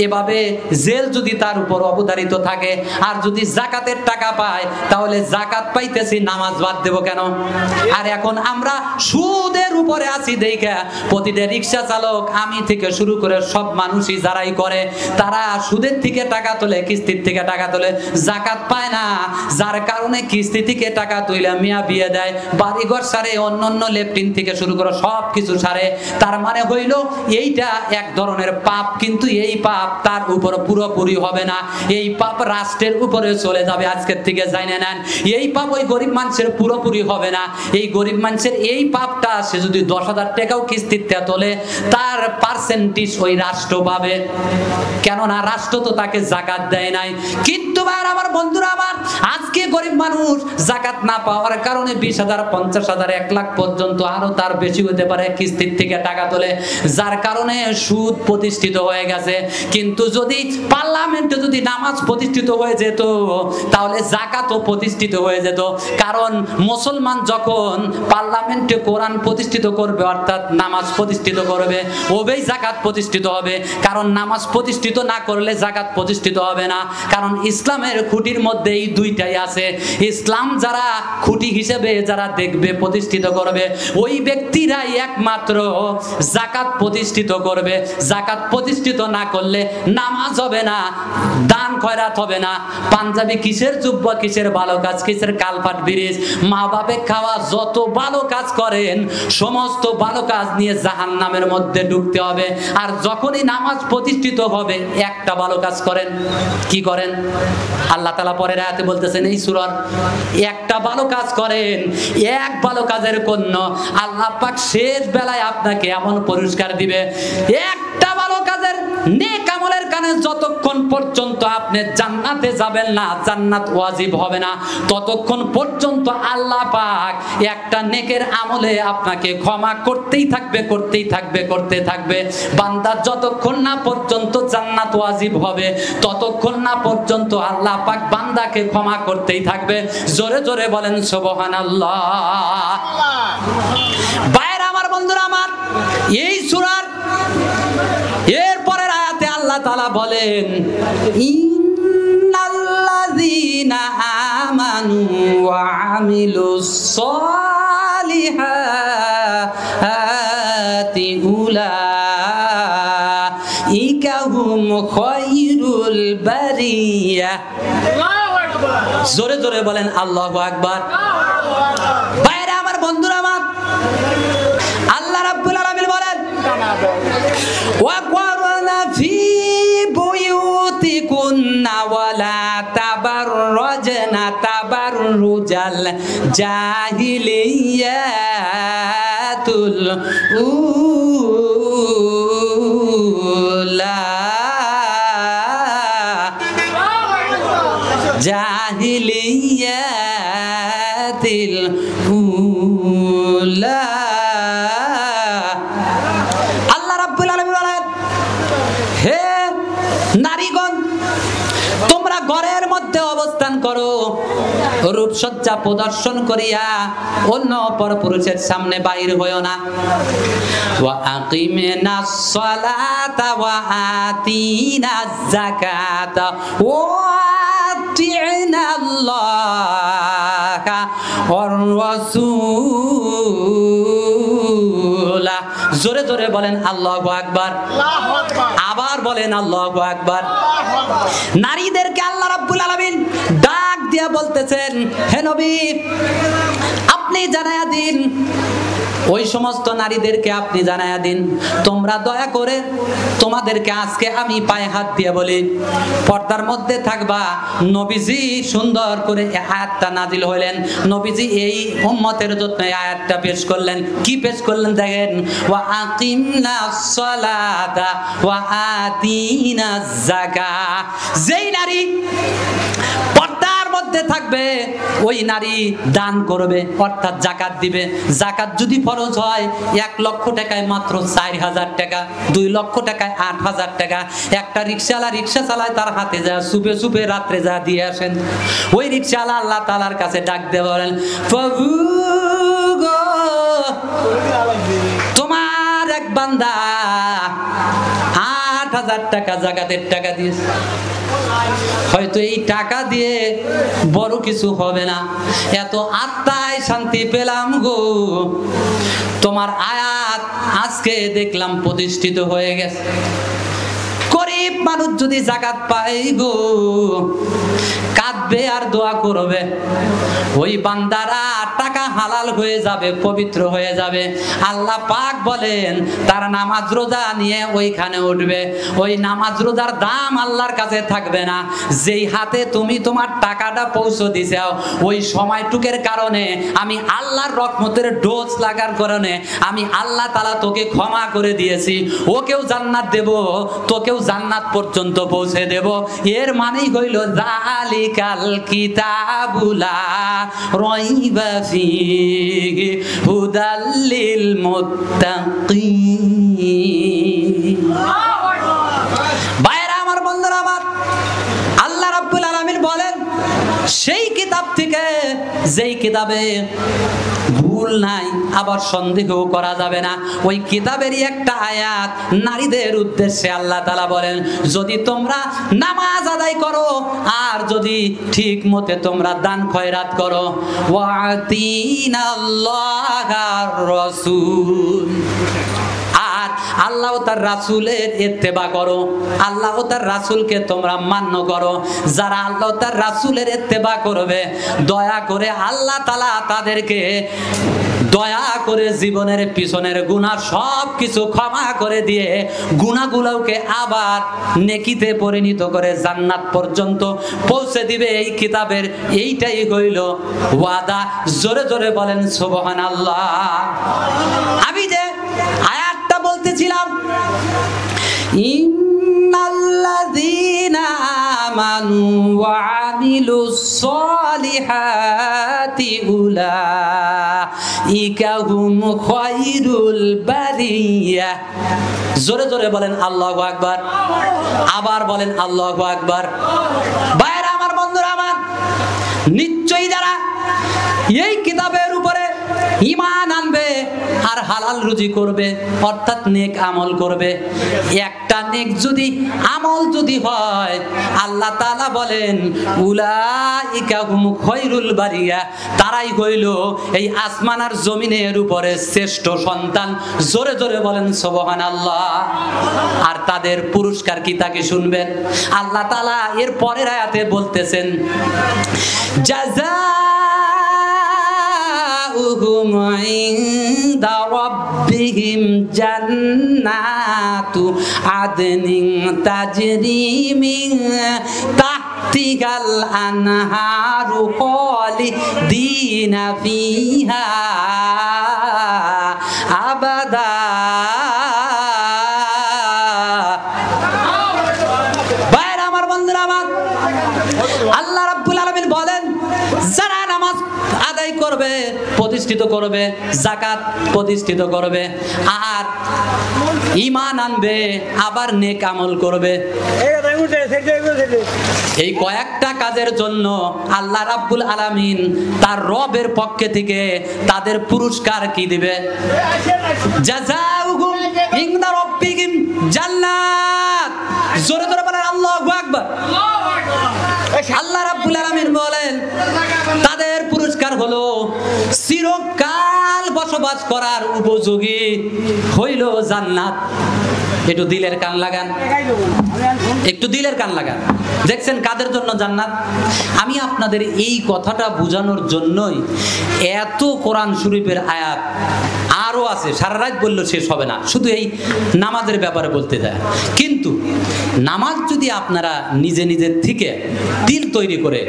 এভাবে জেল যদি তার উপর অবধারিত থাকে। আর যদি জাকাতের টাকা পায়, তাহলে জাকাত পাইতে কামাইতেছি, নামাজ বাদ দেব কেন? আর এখন আমরা সুদের উপরে আছি দেখা প্রতিটা রিক্সা চালক, আমি থেকে শুরু করে সব মানুষই যারাই করে, তারা সুদের থেকে টাকা তোলে, কিস্তির থেকে টাকা তোলে, যাকাত পায় না। যার কারণে কিস্তি থেকে টাকা তুলে মিয়া বিয়ে দেয়, বাড়িঘর সারে, অন্যান্য লেফটিন থেকে শুরু করে সব কিছু সারে। তার মানে হইল এইটা এক ধরনের পাপ, কিন্তু এই পাপ তার উপর পুরোপুরি হবে না, এই পাপ রাষ্ট্রের উপরে চলে যাবে। আজকের থেকে জানিয়ে নেন, এই পাপ ওই গরিব মানুষের পুরোপুরি হবে না। এই গরিব মানুষের এই পাপটা সে যদি 10,000 টাকাও কিস্তিতে তোলে, তার পার্সেন্টেজ ওই রাষ্ট্র পাবে, কেননা রাষ্ট্র তো তাকে যাকাত দেয় নাই। কিন্তু আমার বন্ধুরা, আমার আজকে গরিব মানুষ যাকাত না পাওয়ার কারণে 20,000, 50,000, 1 লাখ পর্যন্ত, আরো তার বেশি হতে পারে, কিস্তির থেকে টাকা তোলে, যার কারণে সুদ প্রতিষ্ঠিত হয়ে গেছে। কিন্তু যদি পার্লামেন্টে যদি নামাজ প্রতিষ্ঠিত হয়ে যেত, তাহলে যাকাতও প্রতিষ্ঠিত হয়ে যেত। কারণ মুসলমান যখন পার্লামেন্টে কোরআন প্রতিষ্ঠিত করবে, অর্থাৎ নামাজ প্রতিষ্ঠিত করবে, ওবেই যাকাত প্রতিষ্ঠিত হবে। কারণ নামাজ প্রতিষ্ঠিত না করলে যাকাত প্রতিষ্ঠিত হবে না। কারণ ইসলামের খুঁটির মধ্যে এই দুইটাই আছে। ইসলাম যারা খুঁটি হিসেবে যারা দেখবে, প্রতিষ্ঠিত করবে, ওই ব্যক্তিরাই একমাত্র যাকাত প্রতিষ্ঠিত করবে। যাকাত প্রতিষ্ঠিত না করলে নামাজ হবে না, দান খয়রাত হবে না। পাঞ্জাবি কিসের জুব্বা, কিসের ভালো কাজ, কিসের কালপাট ব্রিজ, মা বাপে খাওয়া, যত ভালো কাজ করেন সমস্ত ভালো কাজ নিয়ে জাহান্নামের মধ্যে ঢুকতে হবে। আর যখনই নামাজ প্রতিষ্ঠিত হবে, একটা ভালো কাজ করেন, কি করেন? আল্লাহ তাআলা পরের আয়াতে বলতেছেন, এই সূরার একটা ভালো কাজ করেন, এক ভালো কাজের জন্য আল্লাহ পাক শেষ বেলায় আপনাকে এমন পুরস্কার দিবে। একটা ভালো কাজের নেক আমলের কারণে যতক্ষণ পর্যন্ত আপনি জান্নাতে যাবেন না, জান্নাত ওয়াজিব হবে না, ততক্ষণ পর্যন্ত আল্লাহ পাক একটা নেকের আমলে আপনাকে ক্ষমা করতেই থাকবে, করতেই থাকবে, করতে থাকবে। বান্দা যতক্ষণ না পর্যন্ত জান্নাত ওয়াজিব হবে, ততক্ষণ না পর্যন্ত আল্লাহ পাক বান্দাকে ক্ষমা করতেই থাকবে। জোরে জোরে বলেন সুবহানাল্লাহ। ভাইরা আমার, বন্ধুরা আমার, এই সূরার এরপরের আয়াতে আল্লাহ তাআলা বলেন, ইন্নাল্লাযীনা আমানু ওয়া আমিলুস সালিহাতি উলাইকা হুম খায়রুল বারিয়া। জোরে জোরে বলেন আল্লাহু আকবার। ভাইরা আমার, বন্ধুরা আমার, আল্লাহ রাব্বুল আলামিন বলেন, ওয়া ক্বারনা ফি বুয়ুতিকুন্না ওয়ালা তাবাররাজনা তাবাররুজাল জাহিলিয়াতুল উলা জাহিলিয়াতিল উলা। আল্লাহ রাব্বুল আলামিন বলেন, হে নারীগণ, তোমরা ঘরের মধ্যে অবস্থান করো, রূপসজ্জা প্রদর্শন করিয়া অন্য পরপুরুষের সামনে বাইর হইও না। ওয়া আকিমিনাস সালাতা ওয়া আতিনাজ যাকাতা ওয়া আতিনাল্লাহা ওয়ার রাসূল। জোরে জোরে বলেন আল্লাহু আকবার। আবার বলেন আল্লাহু আকবার। নারীদেরকে আল্লাহ রাব্বুল আলামিন ডাক দিয়া বলতেছেন, হে নবী, আপনি জানায়া দিন, ওই সমস্ত নারীদেরকে আপনি জানায়া দিন, তোমরা দয়া করে, তোমাদেরকে আজকে আমি পায়ে হাত দিয়ে বলি, পর্দার মধ্যে থাকবা। নবীজি সুন্দর করে আয়াতটা নাজিল হইলেন, নবীজি এই উম্মতের জন্য আয়াতটা পেশ করলেন। কি পেশ করলেন দেখেন, ওয়া আকিমনাস সালাতা ওয়া আতিনাজ যাকাত। যেই নারী পর্দার মধ্যে থাকবে, ওই নারী দান করবে, অর্থাৎ যাকাত দিবে। যাকাত যদি ফরজ হয় 1 লক্ষ টাকায় মাত্র 4,000 টাকা, 2 লক্ষ টাকায় 8,000 টাকা। একটা রিকশাওয়ালা রিকশা চালায়, তার হাতে যা সুপে সুপে রাত্রে যা দিয়ে আসেন। ওই রিকশাওয়ালা আল্লাহ তাআলার কাছে ডাক দিয়ে বলেন, প্রভু গো, তোমার এক বান্দা 8,000 টাকা যাকাতের টাকা দিয়েছে। হয়তো এই টাকা দিয়ে বড় কিছু হবে না, এত আত্মায় শান্তি পেলাম গো, তোমার আয়াত আজকে দেখলাম প্রতিষ্ঠিত হয়ে গেছে। গরিব মানুষ যদি যাকাত পায় গো, কাঁদবে আর দোয়া করবে, ওই বান্দারা টাকা হালাল হয়ে যাবে, পবিত্র হয়ে যাবে। আল্লাহ পাক বলেন তারা নামাজ রোজা নিয়ে ওইখানে উঠবে, ওই নামাজ রোজার দাম আল্লাহর কাছে থাকবে না। যেই হাতে তুমি তোমার টাকাটা পৌঁছে দিছাও, ওই সময়টুকের কারণে আমি আল্লাহর রহমতের ডোজ লাগার কারণে আমি আল্লাহ তাআলা তোকে ক্ষমা করে দিয়েছি, ওকেও জান্নাত দেব, তোকেও জান্নাত পর্যন্ত পৌঁছে দেব। এর মানেই হইল যালিকাল কিতাবুলা রাইবা ফীহি হুদাল লিল মুত্তাকিন। ভাইরা আমার, বন্ধুরা আমার, আল্লাহ রাব্বুল আলামিন বলেন সেই কিতাব থেকে যেই কিতাবে ভুল নাই, আবার সন্দেহ করা যাবে না, ওই কিতাবেরই একটা আয়াত নারীদের উদ্দেশ্যে আল্লাহ তাআলা বলেন, যদি তোমরা নামাজ আদায় করো আর যদি ঠিক মতে তোমরা দান খয়রাত করো, ওয়াতিনাল্লাহার রাসূল, আর আল্লাহ ও তার রাসূলের ইত্তেবা করো, আল্লাহ ও তার রাসূলকে তোমরা মান্য করো। যারা আল্লাহ ও তার রাসূলের ইত্তেবা করবে, দয়া করে আল্লাহ তাআলা তাদেরকে দয়া করে জীবনের পিছনের গুনাহ সব কিছু ক্ষমা করে দিয়ে গুনাহগুলোকে আবার নেকিতে পরিণত করে জান্নাত পর্যন্ত পৌঁছে দিবে। এই কিতাবের এইটাই হইল ওয়াদা। জোরে জোরে বলেন সুবহানাল্লাহ। আমি যে আয়াতটা বলতেছিলাম, ইন্নাল্লাযীনা আমানু ওয়া আমিলুস সলিহাতি উলাইকা হুম খায়রুল বারিয়া। জোরে জোরে বলেন আল্লাহু আকবার, আবার বলেন আল্লাহু আকবার। ভাইরা আমার, বন্ধুরা আমার, নিশ্চয়ই যারা এই কিতাবের উপরে ঈমান আনবে আর হালাল রুজি করবে, অর্থাৎ নেক আমল করবে, একটা নেক যদি আমল যদি হয়, আল্লাহ তাআলা বলেন উলাইকা হুম খায়রুল বারিয়া, তারাই হইল এই আসমান আর জমিনের উপরে শ্রেষ্ঠ সন্তান। জোরে জোরে বলেন সুবহানাল্লাহ। আর তাদের পুরস্কার কি তাকে শুনবেন। আল্লাহ তাআলা এর পরের আয়াতে বলতেছেন, জাযাউহুম ইনদা রাব্বিহিম জান্নাতু আদনিন তাজরি মিন তাহতিহাল আনহারু খালিদিনা ফিহা আবাদা। ভাইরা আমার, বন্ধুরা আমার, আল্লাহ রাব্বুল আলামিন বলেন যারা নামাজ আদায় করবে, প্রতিষ্ঠিত করবে, যাকাত প্রতিষ্ঠিত করবে, আর ঈমান আনবে, আবার নেক আমল করবে, এই কয়েকটা কাজের জন্য আল্লাহ রাব্বুল আলামিন তার রবের পক্ষ থেকে তাদের পুরস্কার কি দিবে। জাযাউহুম ইনদা রাব্বিহিম জান্নাত। জোরে জোরে বলেন আল্লাহু আকবার। আল্লাহ রাব্বুল আলামিন বলেন তাদের পুরস্কার হলো চিরকাল বসবাস করার উপযোগী হইল জান্নাত। একটু দিলের কান লাগান, একটু দিলের কান লাগান। দেখছেন কাদের জন্য জান্নাত? আমি আপনাদের এই কথাটা বোঝানোর জন্যই এত কোরআন শরীফের আয়াত আরো আছে, সারা রাত বললেও শেষ হবে না, শুধু এই নামাজের ব্যাপারে বলতে যায়। কিন্তু নামাজ যদি আপনারা নিজে নিজের থেকে দিল তৈরি করে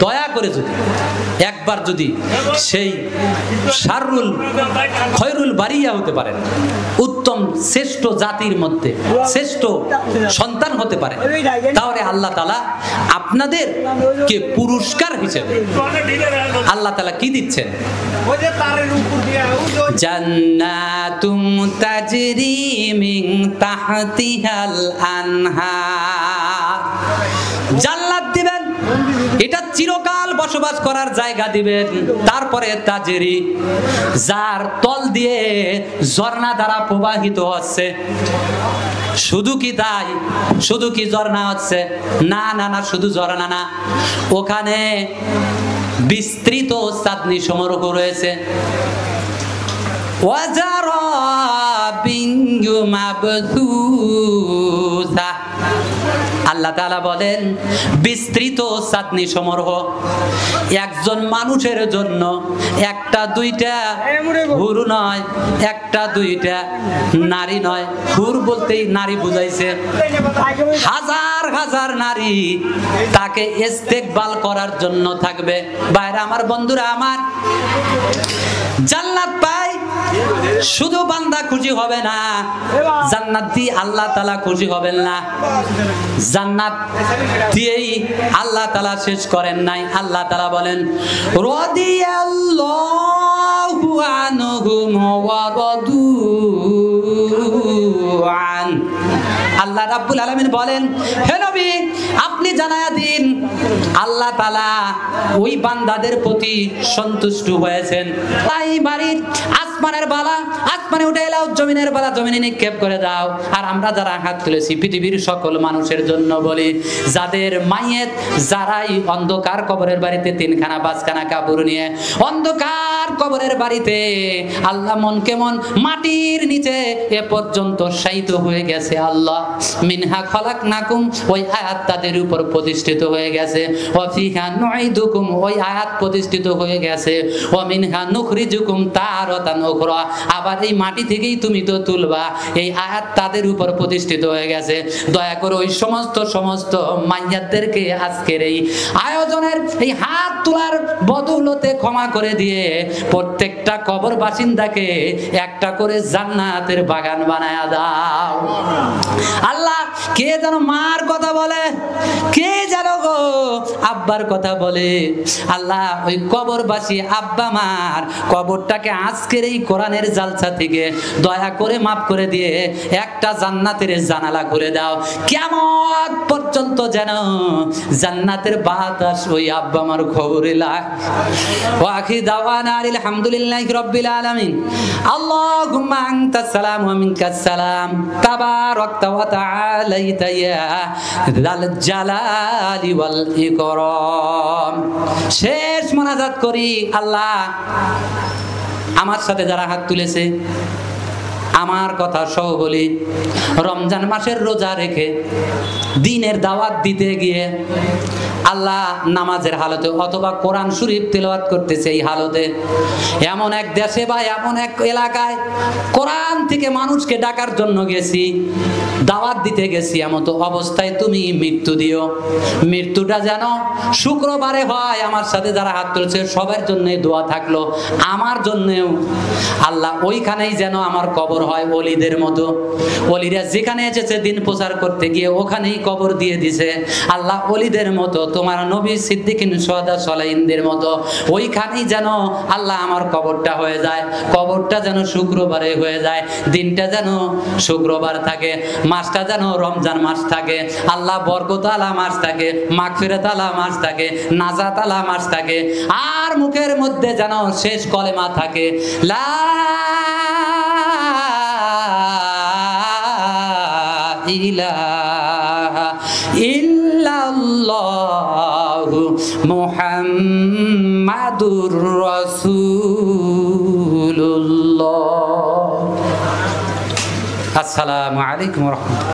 দয়া করে যদি একবার যদি সেই শাররুল খয়রুল বারিয়া হতে পারেন, উত্তম শ্রেষ্ঠ জাতির মধ্যে শ্রেষ্ঠ সন্তান হতে পারে, তাহলে আল্লাহ তাআলা আপনাদের কে পুরস্কার হিসেবে আল্লাহ তাআলা কি দিচ্ছেন? জান্নাতুম তাজরি মিন তাহতিহাল আনহার। জান্নাত দিবেন, এটা চিরকাল বসবাস করার জায়গা দিবেন। তারপরে তাজরি, যার তল দিয়ে ঝর্ণা দ্বারা প্রবাহিত হচ্ছে। শুধু কি তাই? শুধু কি ঝর্ণা হচ্ছে? না না না, শুধু ঝর্ণা না, ওখানে বিস্তৃত চাঁদনি সমারোহ রয়েছে। আল্লাহ তাআলা বলেন বিস্তৃত চাঁদনি সমারোহ। একজন মানুষের জন্য একটা দুইটা হুর নয়, একটা দুইটা নারী নয়, হুর বলতেই নারী বুঝাইছে, হাজার হাজার নারী তাকে ইস্তেকবাল করার জন্য থাকবে। বাইরে আমার বন্ধুরা আমার, জান্নাত পাই শুধু বান্দা খুশি হবে না, জান্নাত দিয়ে আল্লাহ তাআলা খুশি হবেন না। জান্নাত দিয়েই আল্লাহ তাআলা শেষ করেন নাই। আল্লাহ তাআলা বলেন রাদিয়াল্লাহু আনহুম ওয়া রাদু আন। আল্লাহ রাব্বুল আলামিন বলেন, হে নবী আপনি জানায়া দিন আল্লাহ তাআলা ওই বান্দাদের প্রতি সন্তুষ্ট হয়েছেন। তাই বাড়ির আসমানের বালা আসমানে উঠে এলাও, জমিনের বালা জমিনে নিক্ষেপ করে দাও। আর আমরা যারা হাত তুলেছি পৃথিবীর সকল মানুষের জন্য বলি, যাদের মাইয়েত, যারাই অন্ধকার কবরের বাড়িতে তিনখানা পাঁচখানা কাপড় নিয়ে অন্ধকার কবরের বাড়িতে আল্লাহ মন কেমন মাটির নিচে এ পর্যন্ত শায়িত হয়ে গেছে। আল্লাহ মিনহা খলাকনাকুম, ওই আয়াত তাদের উপর প্রতিষ্ঠিত হয়ে গেছে। ওয়া ফিহা নুঈদুকুম, ওই আয়াত প্রতিষ্ঠিত হয়ে গেছে। ওয়া মিনহা নুখরিজুকুম তারাতান উখরা, আবার এই মাটি থেকেই তুমি তো তুলবা, এই আয়াত তাদের উপর প্রতিষ্ঠিত হয়ে গেছে। দয়া করে ওই সমস্ত মাইয়াতদেরকে আজকের এই আয়োজনের এই হাত তোলার বদৌলতে ক্ষমা করে দিয়ে প্রত্যেকটা কবর বাসিন্দাকে একটা করে জান্নাতের বাগান বানায়া দাও। আল্লাহ কে যেন মার কথা বলে, কে যেন গো আব্বার কথা বলে। আল্লাহ ওই কবরবাসী আব্বা মার কবরটাকে আজকের এই কোরআনের জালসা থেকে দয়া করে মাফ করে দিয়ে একটা জান্নাতের জানালা করে দাও। কিয়ামত পর্যন্ত যেন জান্নাতের বাতাস ওই আব্বা মার খবরে লাগে। ওয়া আখি দাওয়ানা আলহামদুলিল্লাহি রাব্বিল আলামিন। আল্লাহুম্মা আনতাস সালাম ওয়া মিনকাস সালাম, তাবারাকতা ওয়া তাআলাইতা ইয়া যাল জালালি ওয়াল ইকরাম। শেষ মোনাজাত করি। আল্লাহ আমার সাথে যারা হাত তুলেছে, আমার কথা সহ বলি, রমজান মাসের রোজা রেখে দ্বীনের দাওয়াত দিতে গিয়ে আল্লাহ নামাজের হালতে অথবা কোরআন শরীফ তেলাওয়াত করতেছে এই হালতে এমন এক দেশে বা এমন এক এলাকায় কোরআন থেকে মানুষকে ডাকার জন্য গেছি, দাওয়াত দিতে গেছি, এমন তো অবস্থায় তুমি মৃত্যু দিও। মৃত্যুটা যেন শুক্রবারে হয়। আমার সাথে যারা হাত তুলছে সবার জন্য দোয়া থাকলো, আমার জন্যও। আল্লাহ ওইখানেই যেন আমার কবর হয় ওলিদের মতো। ওলিরা যেখানে এসেছে দিন প্রচার করতে গিয়ে ওখানেই কবর দিয়ে দিছে। আল্লাহ ওলিদের মতো, তোমার নবী সিদ্দিকিন শুহাদা সালেহিনদের মতো ওইখানেই যেন আল্লাহ আমার কবরটা হয়ে যায়। কবরটা যেন শুক্রবারে হয়ে যায়, দিনটা যেন শুক্রবার থাকে, মাসটা যেন রমজান মাস থাকে, আল্লাহ বরকত আলা মাস থাকে, মাগফিরাত আলা মাস থাকে, নাজাত আলা মাস থাকে, আর মুখের মধ্যে যেন শেষ কলেমা থাকে, লা ইলাহা ইল্লাল্লাহু মুহাম্মাদুর রাসূলুল্লাহ। আসসালামু আলাইকুম ওয়া রাহমাতুল্লাহ।